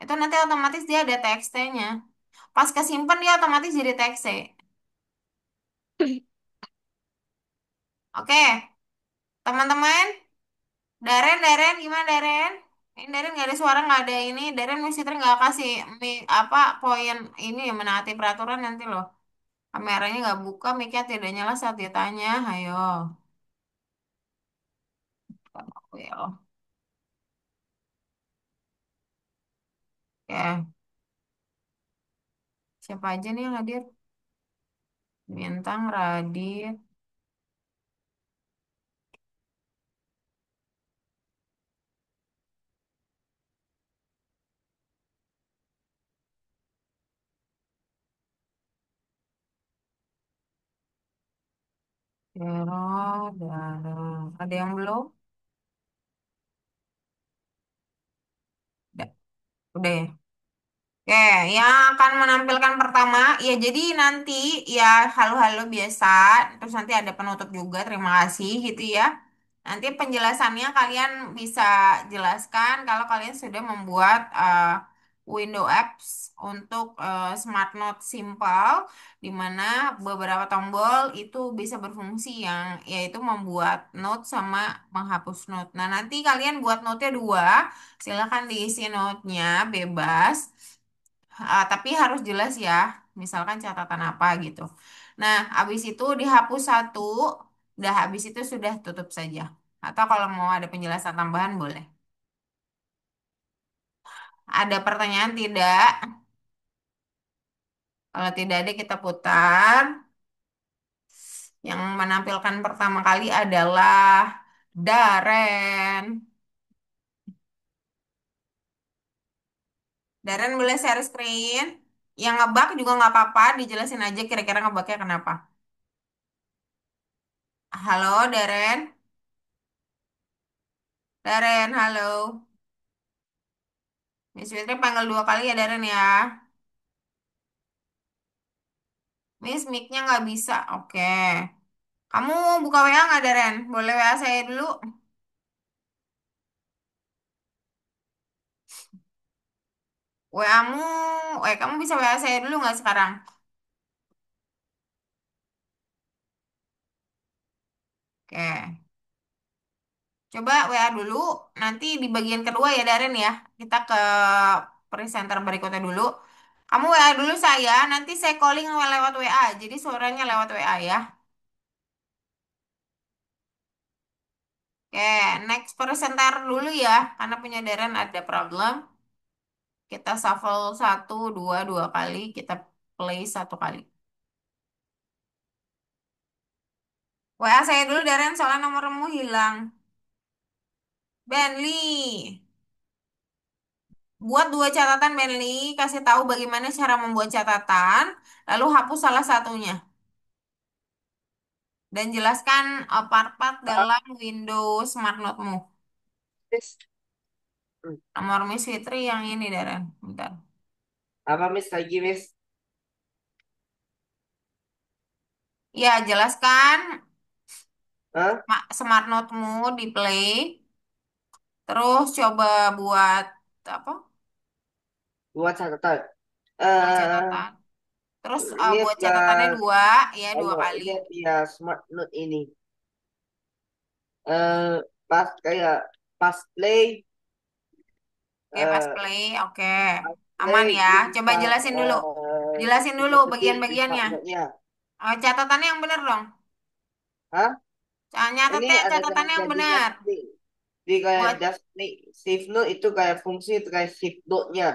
Itu nanti otomatis dia ada TXT-nya. Pas kesimpan dia otomatis jadi TXT. Oke, teman-teman. Daren gimana Daren? Ini Daren nggak ada suara, nggak ada ini. Daren mesti nggak kasih apa poin ini yang menaati peraturan nanti loh. Kameranya nggak buka, mic-nya tidak nyala saat ditanya. Ayo. Well, ya, siapa aja nih yang hadir? Bintang, Radit, Vero, Dara. Ada yang belum? Udah, udah ya? Oke, yang akan menampilkan pertama, ya jadi nanti ya halo-halo biasa, terus nanti ada penutup juga, terima kasih gitu ya. Nanti penjelasannya kalian bisa jelaskan kalau kalian sudah membuat window apps untuk Smart Note Simple, di mana beberapa tombol itu bisa berfungsi yang yaitu membuat note sama menghapus note. Nah, nanti kalian buat note-nya dua, silakan diisi note-nya bebas. Tapi harus jelas ya, misalkan catatan apa gitu. Nah, habis itu dihapus satu, udah habis itu sudah tutup saja. Atau kalau mau ada penjelasan tambahan boleh. Ada pertanyaan tidak? Kalau tidak ada kita putar. Yang menampilkan pertama kali adalah Daren. Daren boleh share screen. Yang ngebug juga nggak apa-apa, dijelasin aja kira-kira ngebugnya kenapa. Halo, Daren. Daren, halo. Miss Fitri panggil dua kali ya, Daren ya. Miss, mic-nya nggak bisa. Oke. Kamu buka WA nggak, Daren? Boleh WA saya dulu? WA-mu, kamu bisa WA saya dulu nggak sekarang? Oke. Coba WA dulu. Nanti di bagian kedua ya, Daren ya. Kita ke presenter berikutnya dulu. Kamu WA dulu saya, nanti saya calling lewat WA. Jadi suaranya lewat WA ya. Oke, next presenter dulu ya. Karena punya Daren ada problem. Kita shuffle satu, dua kali. Kita play satu kali. WA saya dulu, Daren, soalnya nomormu hilang. Benly, buat dua catatan Benly, kasih tahu bagaimana cara membuat catatan, lalu hapus salah satunya. Dan jelaskan part-part
Ah,
dalam Windows Smart Note-mu.
yes. Hmm.
Nomor Miss Fitri yang ini, Daren. Bentar.
Apa Miss lagi Miss?
Ya, jelaskan
Hah?
Smart Note-mu di Play. Terus coba buat apa?
Buat catatan.
Catatan. Terus
Lihat
buat catatannya
gas.
dua, ya dua
Ayo
kali.
lihat ya Smart Note ini. eh Pas kayak pas play,
Oke, pas
eh
play, oke. Aman
play
ya.
dia
Coba
bisa
jelasin dulu. Jelasin dulu
bisa ketik di Smart
bagian-bagiannya.
Note-nya.
Catatannya yang benar dong.
Hah? Ini
Nyatetnya
ada
catatannya yang
jadi
benar.
just play. Di kayak
Buat
just play. Save note itu kayak fungsi kayak save note-nya.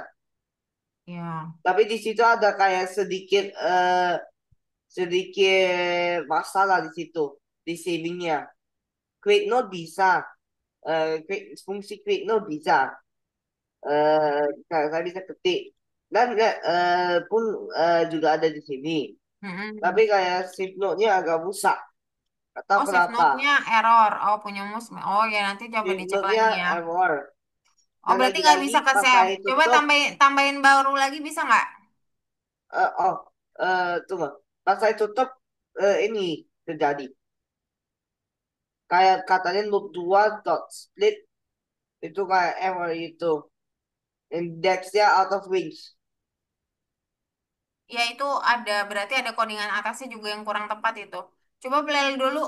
ya.
Tapi di situ ada kayak sedikit sedikit masalah di situ di savingnya. Create note bisa, fungsi create note bisa, saya bisa ketik dan pun juga ada di sini. Tapi
Mm-mm.
kayak save note-nya agak rusak. Gak tahu
Oh, save
kenapa.
note-nya error. Oh, punya mus. Oh, ya nanti coba
Save
dicek
note-nya
lagi ya.
error.
Oh,
Dan
berarti nggak
lagi-lagi
bisa ke
pas
save.
saya
Coba
tutup,
tambahin baru lagi bisa nggak?
oh, tunggu. Pas saya tutup, ini terjadi. Kayak katanya loop 2 dot split itu kayak error itu. Indexnya out of range.
Ya itu ada berarti ada codingan atasnya juga yang kurang tepat itu. Coba play dulu.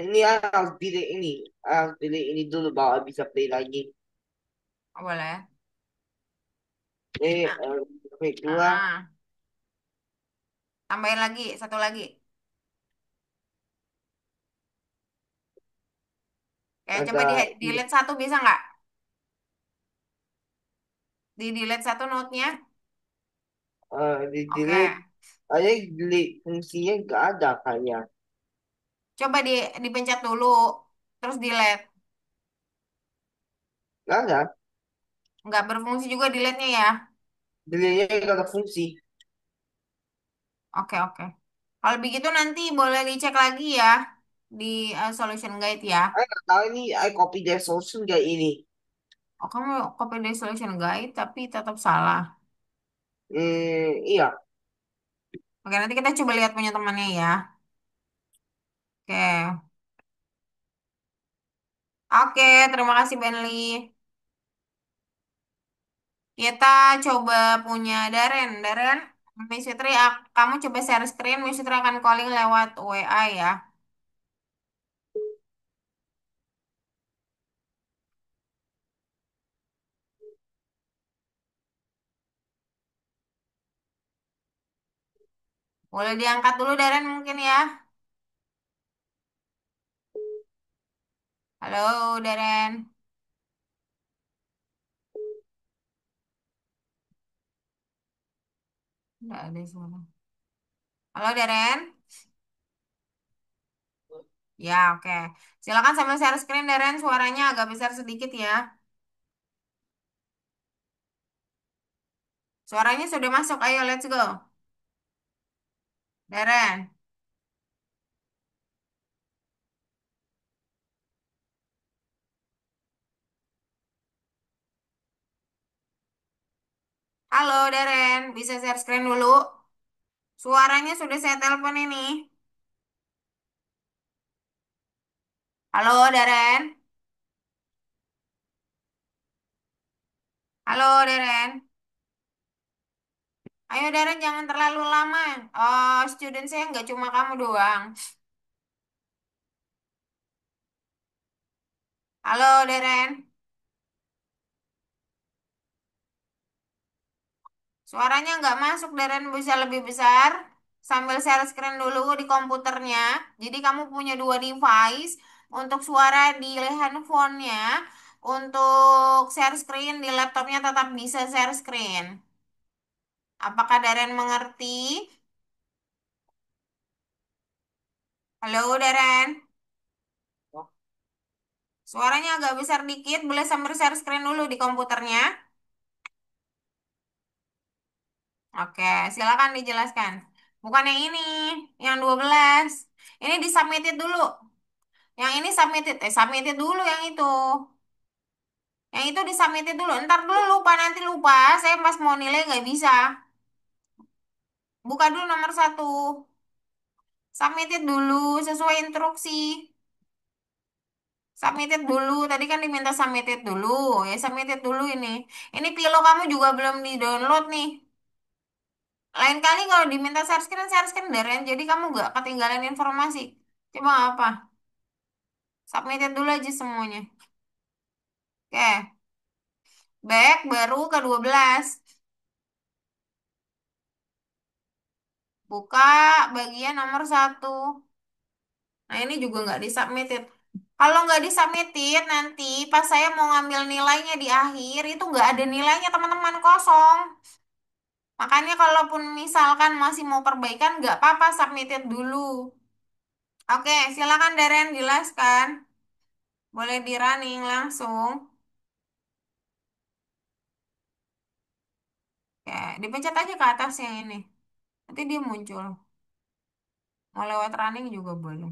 Ini harus delete ini. Harus delete ini dulu baru bisa play lagi.
Oh, boleh.
Ini
Nah,
klik dua
ah. Tambahin lagi satu lagi. Coba di
ada ini
delete satu bisa nggak? Di delete satu note-nya.
di
Oke.
delete. Aja delete fungsinya nggak ada kayaknya.
Coba dipencet dulu. Terus delete.
Nggak ada.
Nggak berfungsi juga delete-nya ya.
Delete-nya nggak ada fungsi.
Oke, oke. Kalau begitu nanti boleh dicek lagi ya di solution guide ya.
Saya nggak tahu ini I copy their solution kayak ini.
Oh, kamu copy dari solution guide tapi tetap salah.
Iya.
Oke, nanti kita coba lihat punya temannya ya. Oke. Oke, terima kasih Benly. Kita coba punya Daren. Daren, Miss Fitri, kamu coba share screen. Miss Fitri akan calling lewat WA ya. Boleh diangkat dulu Daren mungkin ya. Halo Daren. Nggak ada suara. Halo Daren. Ya, oke. Silakan sambil share screen, Deren. Suaranya agak besar sedikit ya. Suaranya sudah masuk. Ayo, let's go. Deren. Halo, Deren. Bisa share screen dulu? Suaranya sudah saya telepon ini. Halo, Deren. Halo, Deren. Ayo, Deren, jangan terlalu lama. Oh, student saya nggak cuma kamu doang. Halo, Deren. Suaranya nggak masuk, Deren. Bisa lebih besar. Sambil share screen dulu di komputernya. Jadi kamu punya dua device. Untuk suara di handphonenya. Untuk share screen di laptopnya tetap bisa share screen. Apakah Deren mengerti? Halo, Deren.
Oh,
Suaranya agak besar dikit. Boleh sambil share screen dulu di komputernya. Oke, silakan dijelaskan. Bukan yang ini, yang 12. Ini disubmitin dulu. Yang ini submitted, submitted dulu yang itu. Yang itu disubmitin dulu. Ntar dulu lupa, nanti lupa. Saya pas mau nilai nggak bisa. Buka dulu nomor satu. Submitin dulu sesuai instruksi. Submitted dulu. Tadi kan diminta submitted dulu. Ya submitted dulu ini. Ini Pilo kamu juga belum di-download nih. Lain kali kalau diminta share screen Daren. Jadi kamu nggak ketinggalan informasi. Coba apa? Submitted dulu aja semuanya. Oke. Back baru ke 12. Buka bagian nomor satu. Nah ini juga nggak disubmitted. Kalau nggak disubmitted nanti pas saya mau ngambil nilainya di akhir itu nggak ada nilainya teman-teman kosong. Makanya kalaupun misalkan masih mau perbaikan nggak apa-apa submitted dulu. Oke, silakan Daren jelaskan. Boleh di running langsung. Oke, dipencet aja ke atas yang ini. Nanti dia muncul. Mau lewat running juga boleh.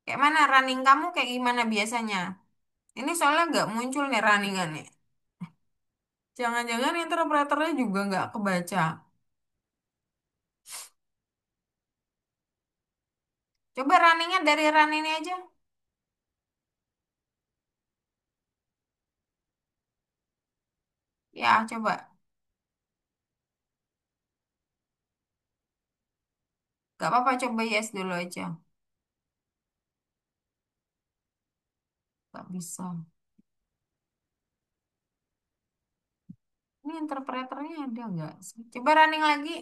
Kayak mana running kamu kayak gimana biasanya? Ini soalnya nggak muncul nih runningannya. Jangan-jangan interpreternya juga nggak kebaca. Coba runningnya dari run ini aja. Ya, coba. Gak apa-apa, coba yes dulu aja. Gak bisa. Ini interpreternya ada nggak sih? Coba running lagi.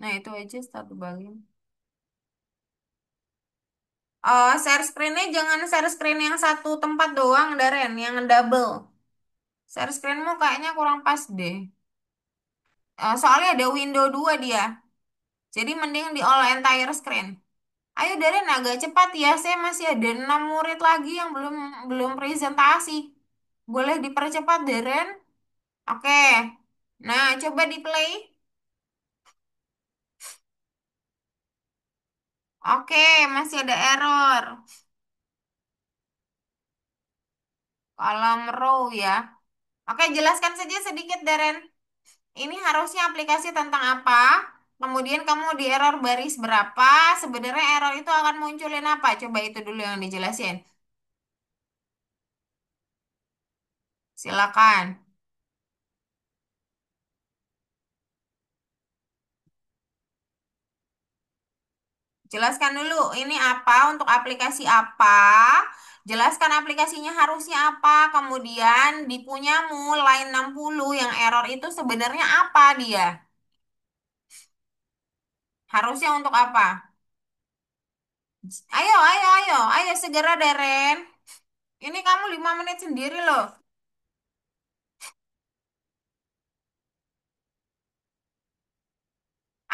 Nah, itu aja satu bagian. Oh, share screen-nya jangan share screen yang satu tempat doang, Daren, yang double. Share screen-mu kayaknya kurang pas deh. Soalnya ada window dua dia. Jadi mending di all entire screen. Ayo Daren agak cepat ya, saya masih ada 6 murid lagi yang belum belum presentasi. Boleh dipercepat Daren? Oke. Nah, coba di play. Oke, masih ada error. Kolom row ya. Oke, jelaskan saja sedikit Daren. Ini harusnya aplikasi tentang apa? Kemudian kamu di error baris berapa? Sebenarnya error itu akan munculin apa? Coba itu dulu yang dijelasin. Silakan. Jelaskan dulu ini apa untuk aplikasi apa? Jelaskan aplikasinya harusnya apa? Kemudian di punyamu line 60 yang error itu sebenarnya apa dia? Harusnya untuk apa? Ayo, ayo, ayo, ayo segera Deren. Ini kamu 5 menit sendiri loh.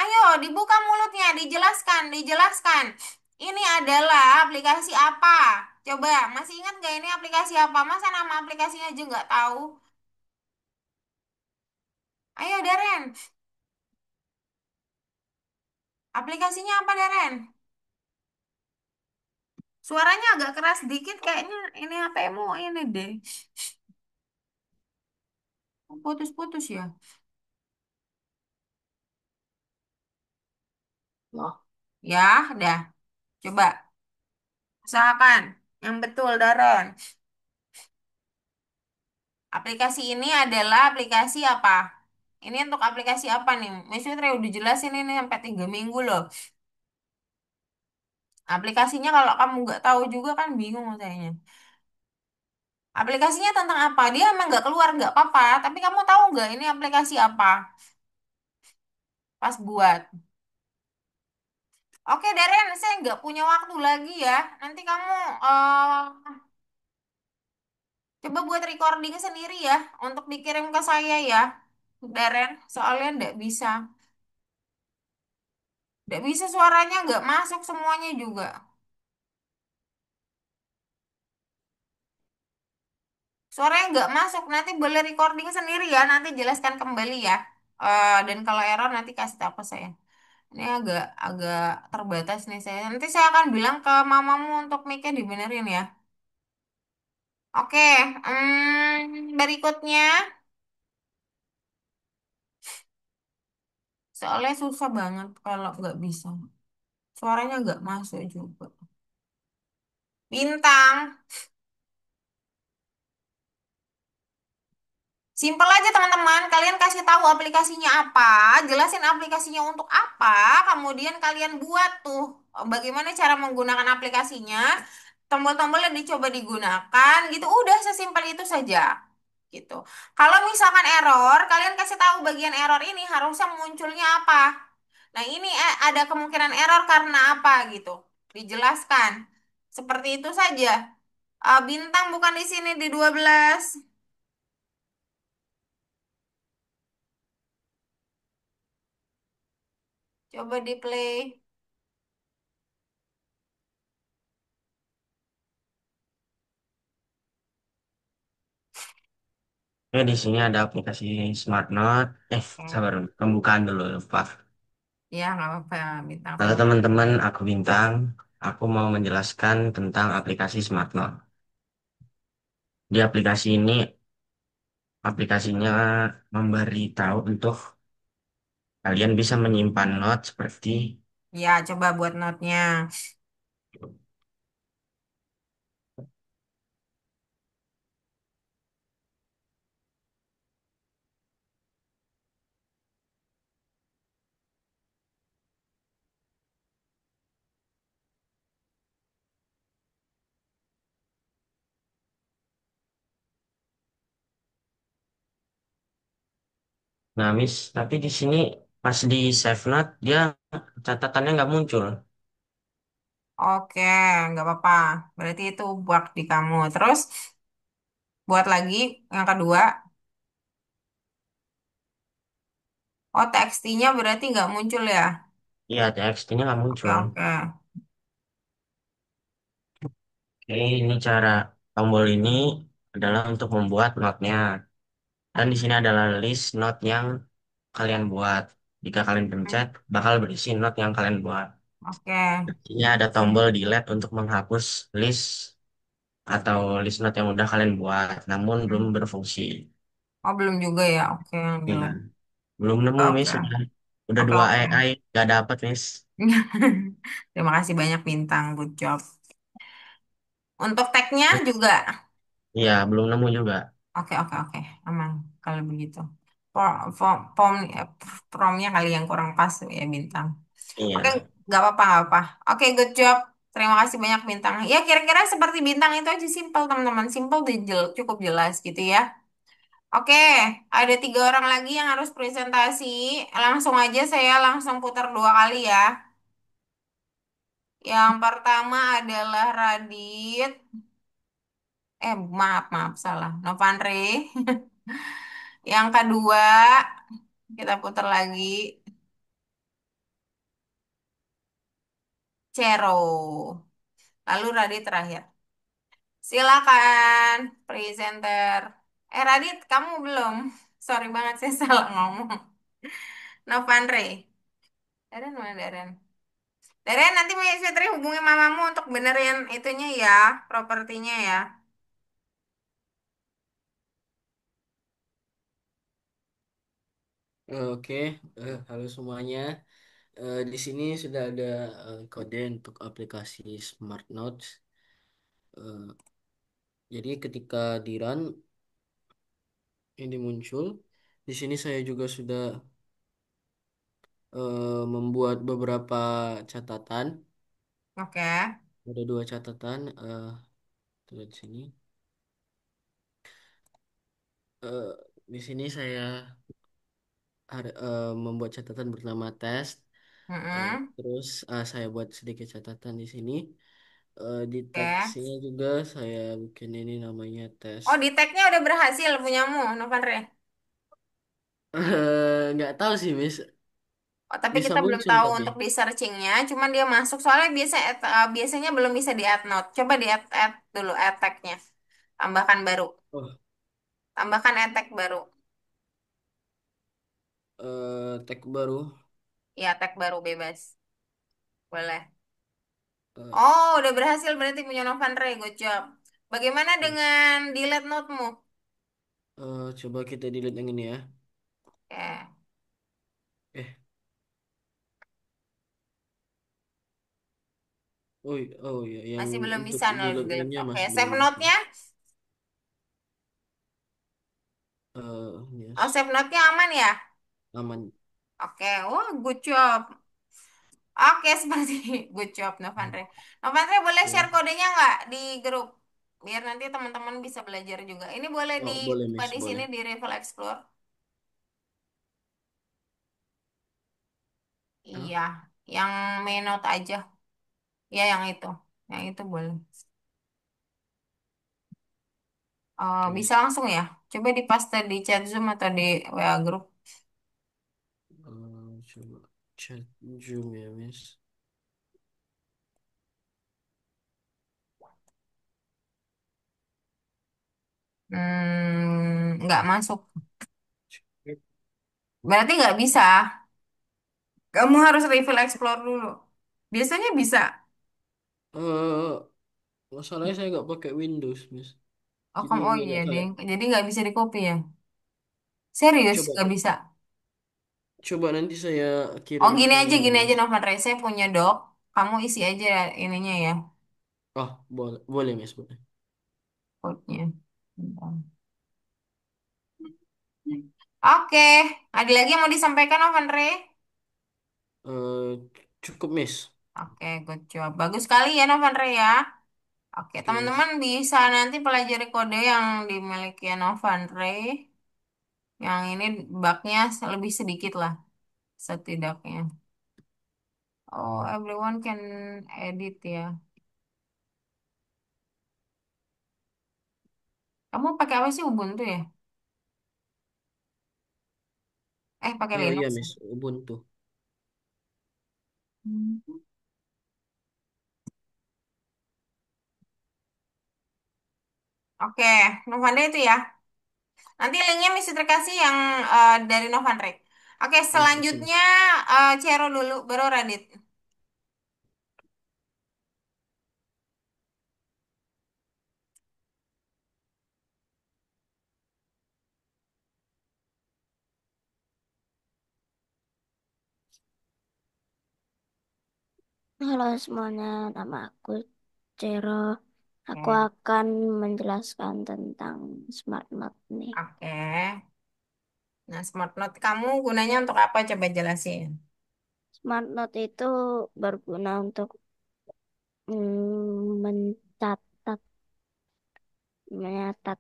Ayo, dibuka mulutnya, dijelaskan, dijelaskan. Ini adalah aplikasi apa? Coba, masih ingat gak ini aplikasi apa? Masa nama aplikasinya aja nggak tahu? Ayo, Daren. Aplikasinya apa, Daren? Suaranya agak keras dikit kayaknya ini HPmu ini deh. Putus-putus ya. Loh. Ya, dah. Coba, usahakan. Yang betul, Daren. Aplikasi ini adalah aplikasi apa? Ini untuk aplikasi apa nih? Maksudnya udah jelasin ini sampai 3 minggu loh. Aplikasinya kalau kamu nggak tahu juga kan bingung sayanya. Aplikasinya tentang apa? Dia emang nggak keluar nggak apa-apa. Tapi kamu tahu nggak ini aplikasi apa? Pas buat. Oke, Daren, saya nggak punya waktu lagi ya. Nanti kamu eh, coba buat recording sendiri ya untuk dikirim ke saya ya, Daren. Soalnya nggak bisa. Nggak bisa suaranya nggak masuk semuanya juga. Suaranya nggak masuk. Nanti boleh recording sendiri ya. Nanti jelaskan kembali ya. Dan kalau error nanti kasih tahu ke saya. Ini agak agak terbatas nih saya. Nanti saya akan bilang ke mamamu untuk mic-nya dibenerin ya. Oke, berikutnya soalnya susah banget kalau nggak bisa. Suaranya nggak masuk juga. Bintang. Simpel aja teman-teman, kalian kasih tahu aplikasinya apa, jelasin aplikasinya untuk apa, kemudian kalian buat tuh bagaimana cara menggunakan aplikasinya, tombol-tombol yang dicoba digunakan, gitu. Udah sesimpel itu saja, gitu. Kalau misalkan error, kalian kasih tahu bagian error ini harusnya munculnya apa. Nah ini ada kemungkinan error karena apa gitu, dijelaskan. Seperti itu saja. Bintang bukan di sini di 12. Coba di play.
Ya, di sini ada aplikasi Smart Note. Sabar, pembukaan dulu, lupa.
Ya, nggak apa-apa, bintang
Halo
sama.
teman-teman, aku Bintang. Aku mau menjelaskan tentang aplikasi Smart Note. Di aplikasi ini, aplikasinya memberi tahu untuk kalian bisa menyimpan note seperti.
Ya, coba buat note-nya.
Nah, Miss, tapi di sini pas di save note, dia catatannya nggak muncul.
Oke, nggak apa-apa. Berarti itu bug di kamu. Terus, buat lagi yang kedua. Oh, TXT-nya berarti nggak muncul ya?
Iya, TXT-nya nggak
Oke,
muncul.
oke.
Oke, ini cara tombol ini adalah untuk membuat note-nya. Dan di sini adalah list note yang kalian buat. Jika kalian pencet, bakal berisi note yang kalian buat.
Oke.
Ini ada tombol delete untuk menghapus list atau list note yang udah kalian buat, namun belum berfungsi.
Oh, belum juga ya? Oke, yang
Ya,
delete.
belum nemu, Miss.
Oke,
Udah
oke,
dua
oke.
AI, gak dapet, Miss.
Terima kasih banyak bintang. Good job. Untuk tag-nya juga.
Iya, belum nemu juga.
Oke, oke, oke. Aman kalau begitu. Form, promnya kali yang kurang pas ya bintang. Oke,
Iya.
nggak apa-apa, nggak apa. Oke, good job. Terima kasih banyak bintang. Ya, kira-kira seperti bintang itu aja simpel, teman-teman. Simpel dan cukup jelas gitu ya. Oke, ada 3 orang lagi yang harus presentasi. Langsung aja saya langsung putar 2 kali ya. Yang pertama adalah Radit. Maaf, maaf, salah. Novandre. Yang kedua, kita putar lagi. Cero. Lalu Radit terakhir. Silakan, presenter. Radit, kamu belum. Sorry banget, saya salah ngomong. Novandre. Daren mana Daren? Daren, nanti Mbak Fitri hubungi mamamu untuk benerin itunya ya, propertinya ya.
Oke, halo semuanya. Di sini sudah ada kode untuk aplikasi Smart Notes. Eh, jadi ketika di run ini muncul. Di sini saya juga sudah membuat beberapa catatan.
Oke.
Ada 2 catatan. Lihat sini. Eh, di sini saya membuat catatan bernama test.
Mm-mm.
Terus saya buat sedikit catatan di sini. Di
Oke.
teksnya juga saya bikin ini namanya tes.
Oh, di tag-nya udah berhasil punyamu, Novandre.
Nggak tahu sih, Miss.
Oh, tapi
Bisa
kita belum
muncul
tahu
tapi.
untuk di searchingnya. Cuman dia masuk. Soalnya biasanya belum bisa di add note. Coba di add dulu add tag-nya. Tambahkan baru.
Oh,
Tambahkan add tag baru.
tag baru.
Ya, tag baru bebas. Boleh.
Eh,
Oh, udah berhasil berarti punya Novandre. Good job. Bagaimana
yes.
dengan delete note-mu?
Coba kita delete yang ini ya.
Oke.
Eh, oh ya, yang
Masih belum
untuk
bisa delete.
delete-nya
Oke,
masih
save
belum bisa.
note-nya. Oh,
Yes,
save note-nya aman ya?
aman.
Oke, oh good job. Oke, seperti good job Novandre. Novandre boleh share
Oke.
kodenya nggak di grup? Biar nanti teman-teman bisa belajar juga. Ini boleh
Oh, boleh,
dibuka
Miss,
di sini
boleh.
di Revel Explore. Iya,
Hah?
yang main note aja. Ya, yang itu. Yang itu boleh.
Oke,
Bisa
Miss.
langsung ya? Coba di paste di chat Zoom atau di WA grup.
Coba chat Zoom ya, Miss.
Nggak masuk. Berarti nggak bisa. Kamu harus Revel Explore dulu. Biasanya bisa.
Eh, Masalahnya saya nggak pakai Windows, Miss.
Oh,
Jadi
kamu, oh iya
banyak
deh.
kayak.
Jadi nggak bisa di copy ya? Serius,
Coba,
nggak bisa.
coba nanti saya
Oh,
kirimkan ini,
gini aja
Miss.
Novan Ray. Saya punya doc. Kamu isi aja ininya ya,
Oh, boleh, boleh, Miss, boleh.
code-nya. Bentar. Oke, ada lagi yang mau disampaikan Novan Ray?
Eh, Cukup, Miss.
Oke, good job. Bagus sekali ya Novan Ray ya. Oke,
Oke,
teman-teman
Miss.
bisa nanti pelajari kode yang dimiliki Novan Ray. Yang ini bugnya lebih sedikit lah, setidaknya. Oh, everyone can edit ya. Kamu pakai apa sih Ubuntu ya? Pakai
Iya,
Linux.
Miss. Ubuntu.
Hmm. Oke, Novanda itu ya. Nanti linknya mesti terkasih yang dari Novandrek. Oke,
Oh, oke,
selanjutnya
Miss.
Cero dulu, baru Radit.
Halo semuanya, nama aku Cero. Aku
Oke,
akan menjelaskan tentang Smart Note nih.
oke. Nah, Smart Note kamu gunanya untuk apa? Coba jelasin.
Smart Note itu berguna untuk mencatat, menyatat,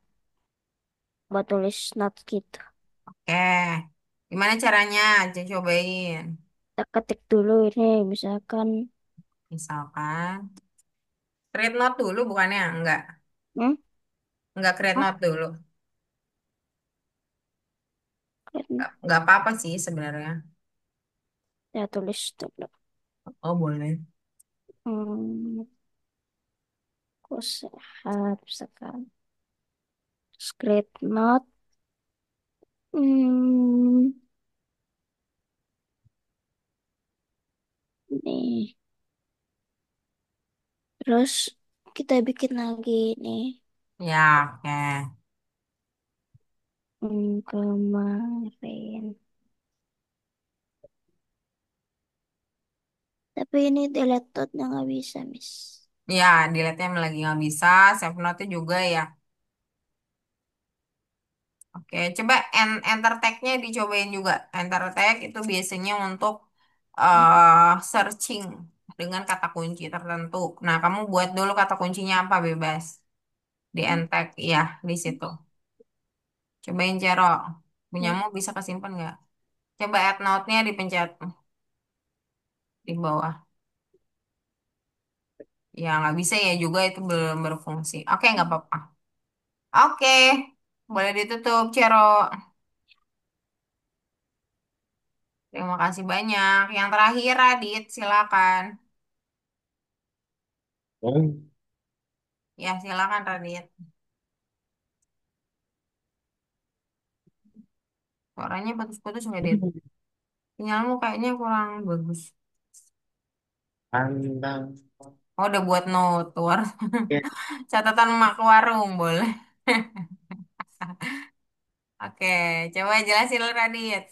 buat tulis note gitu.
Oke, gimana caranya? Cobain.
Kita ketik dulu ini, misalkan,
Misalkan, create note dulu bukannya? Enggak.
hmm,
Enggak create
ah,
note dulu.
kan
Enggak apa-apa sih sebenarnya.
saya tulis dulu.
Oh, boleh.
Hmm, aku sehat sekali. Script note. Hmm, nih. Terus kita bikin lagi nih.
Ya, oke.
Kemarin. Tapi ini delete note-nya nggak bisa, Miss.
Ya, delete-nya lagi nggak bisa. Save note-nya juga ya. Oke, coba enter tag-nya dicobain juga. Enter tag itu biasanya untuk searching dengan kata kunci tertentu. Nah, kamu buat dulu kata kuncinya apa bebas. Di end tag, ya, di situ. Cobain Cero. Punyamu bisa kesimpan nggak? Coba add note-nya dipencet di bawah. Ya, nggak bisa ya juga itu belum berfungsi. Oke, nggak apa-apa. Oke, boleh ditutup, Cero. Terima kasih banyak. Yang terakhir, Radit, silakan.
Oh,
Ya, silakan, Radit. Suaranya putus-putus nggak, Dit? Sinyalmu kayaknya kurang bagus.
Pandang.
Oh, udah buat note war.
Ya,
Catatan mak warung boleh. Oke, coba jelasin lu Radit.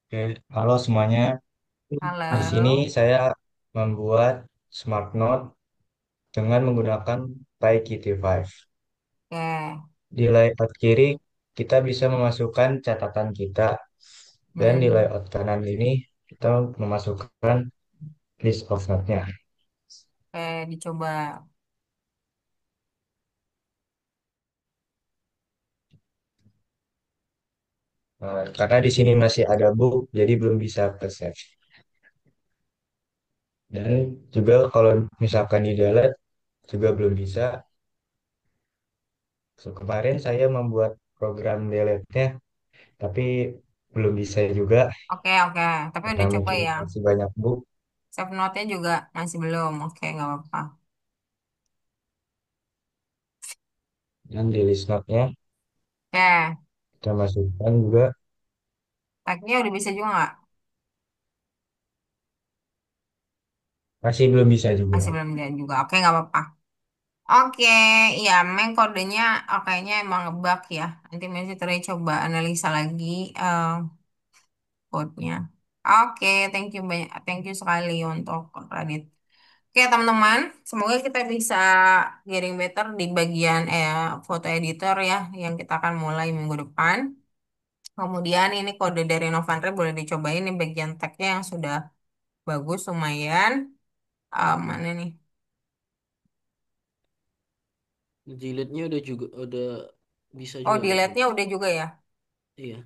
Oke, halo semuanya. Di sini
Halo.
saya membuat Smart Note dengan menggunakan Taiki T5.
Oke.
Di layout kiri, kita bisa memasukkan catatan kita, dan di
Hmm.
layout kanan ini kita memasukkan list of note-nya.
Oke, dicoba.
Karena di sini masih ada book, jadi belum bisa ke save. Dan juga kalau misalkan di delete, juga belum bisa. So, kemarin saya membuat program delete-nya, tapi belum bisa juga
Oke, oke. Tapi
karena
udah coba
mungkin
ya.
masih banyak book.
Save note-nya juga masih belum. Oke, nggak apa-apa.
Dan di list note-nya
Oke.
kita masukkan juga
Tag-nya udah bisa juga nggak?
masih belum bisa juga.
Masih belum bisa juga. Oke, nggak apa-apa. Oke, iya, memang kodenya kayaknya emang ngebug ya. Nanti masih terus coba analisa lagi eh code-nya. Oke, thank you sekali untuk Radit. Oke, teman-teman, semoga kita bisa getting better di bagian foto editor ya, yang kita akan mulai minggu depan. Kemudian ini kode dari Novandre boleh dicobain nih bagian tagnya yang sudah bagus lumayan. Mana nih?
Jilidnya udah juga udah bisa
Oh,
juga kayaknya.
delete-nya udah juga ya.
Iya,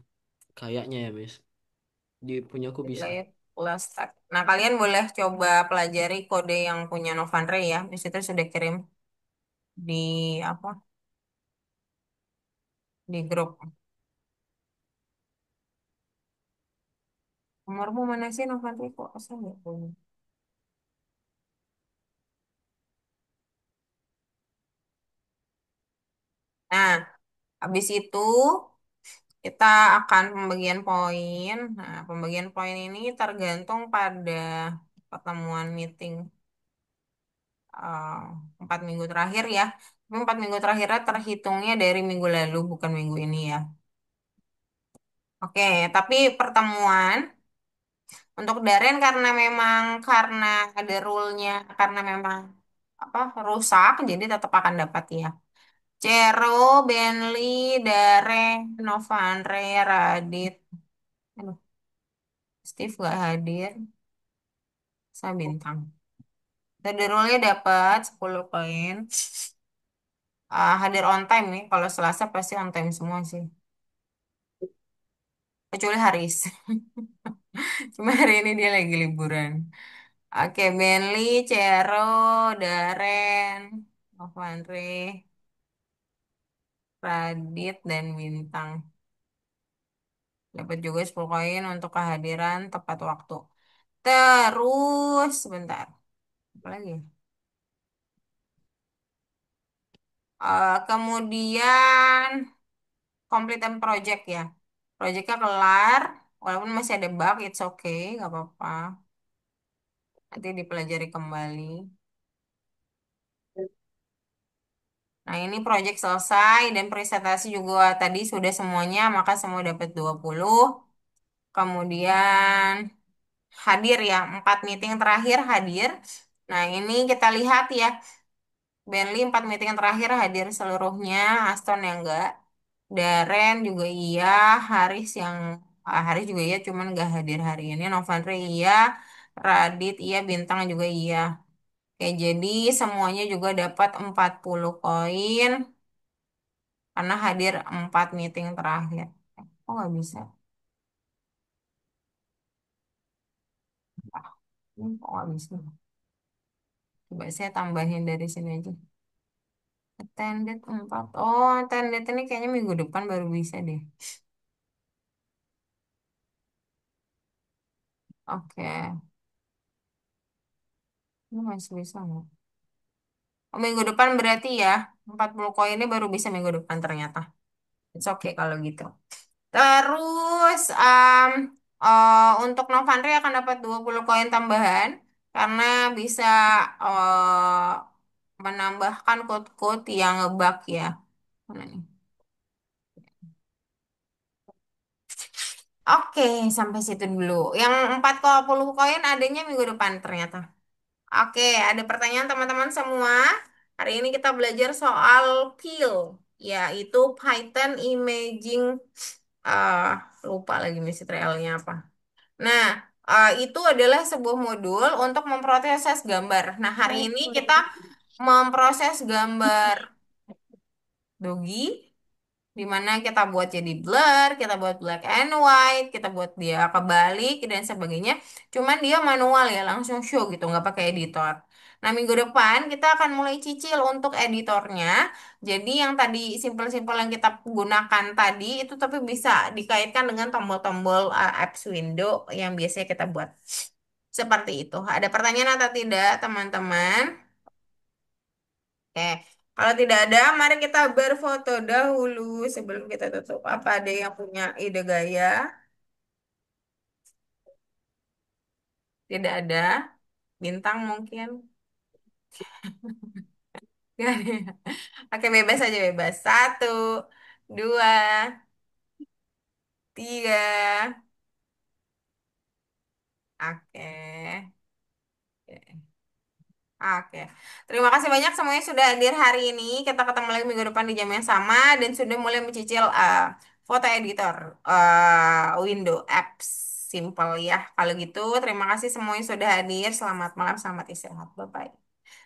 kayaknya ya, Miss. Di punyaku bisa.
Delete plus tag. Nah, kalian boleh coba pelajari kode yang punya Novandre ya. Di situ sudah kirim di apa? Di grup. Nomormu mana sih Novandre kok saya nggak punya? Nah, habis itu kita akan pembagian poin. Nah, pembagian poin ini tergantung pada pertemuan meeting eh, 4 minggu terakhir ya. Tapi 4 minggu terakhirnya terhitungnya dari minggu lalu, bukan minggu ini ya. Oke, tapi pertemuan untuk Daren karena ada rule-nya, karena memang apa rusak, jadi tetap akan dapat ya. Cero, Benly, Daren, Novandre, Radit. Aduh, Steve gak hadir. Saya bintang. Tadi rule-nya dapat 10 poin. Hadir on time nih. Kalau Selasa pasti on time semua sih. Kecuali Haris. Cuma hari ini dia lagi liburan. Oke, Benly, Cero, Daren, Novandre, Radit, dan Bintang. Dapat juga 10 koin untuk kehadiran tepat waktu. Terus, sebentar. Apa lagi? Kemudian complete and project ya. Projectnya kelar, walaupun masih ada bug, it's okay, nggak apa-apa. Nanti dipelajari kembali. Nah, ini project selesai dan presentasi juga tadi sudah semuanya, maka semua dapat 20. Kemudian hadir ya, 4 meeting terakhir hadir. Nah, ini kita lihat ya, Benly 4 meeting terakhir hadir seluruhnya, Aston yang enggak. Daren juga iya, Haris yang Haris juga iya, cuman nggak hadir hari ini. Novandre iya, Radit iya, Bintang juga iya. Oke, jadi semuanya juga dapat 40 koin karena hadir 4 meeting terakhir. Kok nggak bisa? Ah, ini kok nggak bisa? Coba saya tambahin dari sini aja. Attended 4. Oh, attended ini kayaknya minggu depan baru bisa deh. Oke, ini masih bisa nggak? Oh, minggu depan berarti ya, 40 koinnya baru bisa minggu depan ternyata. It's okay kalau gitu. Terus, Untuk Novandri akan dapat 20 koin tambahan karena bisa menambahkan quote-quote yang ngebug ya. Mana nih? Oke, sampai situ dulu. Yang 40 koin adanya minggu depan ternyata. Oke, ada pertanyaan teman-teman semua. Hari ini kita belajar soal PIL, yaitu Python Imaging, eh lupa lagi misi trialnya apa. Nah, itu adalah sebuah modul untuk memproses gambar. Nah, hari ini kita memproses gambar dogi di mana kita buat jadi blur, kita buat black and white, kita buat dia kebalik dan sebagainya. Cuman dia manual ya, langsung show gitu, nggak pakai editor. Nah, minggu depan kita akan mulai cicil untuk editornya. Jadi yang tadi simpel-simpel yang kita gunakan tadi itu tapi bisa dikaitkan dengan tombol-tombol apps window yang biasanya kita buat. Seperti itu. Ada pertanyaan atau tidak, teman-teman? Oke, kalau tidak ada, mari kita berfoto dahulu sebelum kita tutup. Apa ada yang punya ide gaya? Tidak ada. Bintang mungkin? Nggak ada ya? Oke, bebas aja bebas. Satu, dua, tiga. Oke. Oke, terima kasih banyak semuanya sudah hadir hari ini. Kita ketemu lagi minggu depan di jam yang sama dan sudah mulai mencicil foto editor window apps simple ya. Kalau gitu, terima kasih semuanya sudah hadir. Selamat malam, selamat istirahat. Bye bye.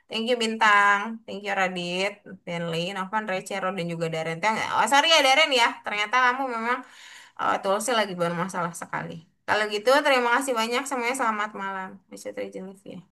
Thank you Bintang, thank you Radit, Denli, Novan, Recero dan juga Daren. Oh sorry ya Daren ya, ternyata kamu memang toolsnya lagi bermasalah sekali. Kalau gitu, terima kasih banyak semuanya. Selamat malam. Bisa terjun live ya.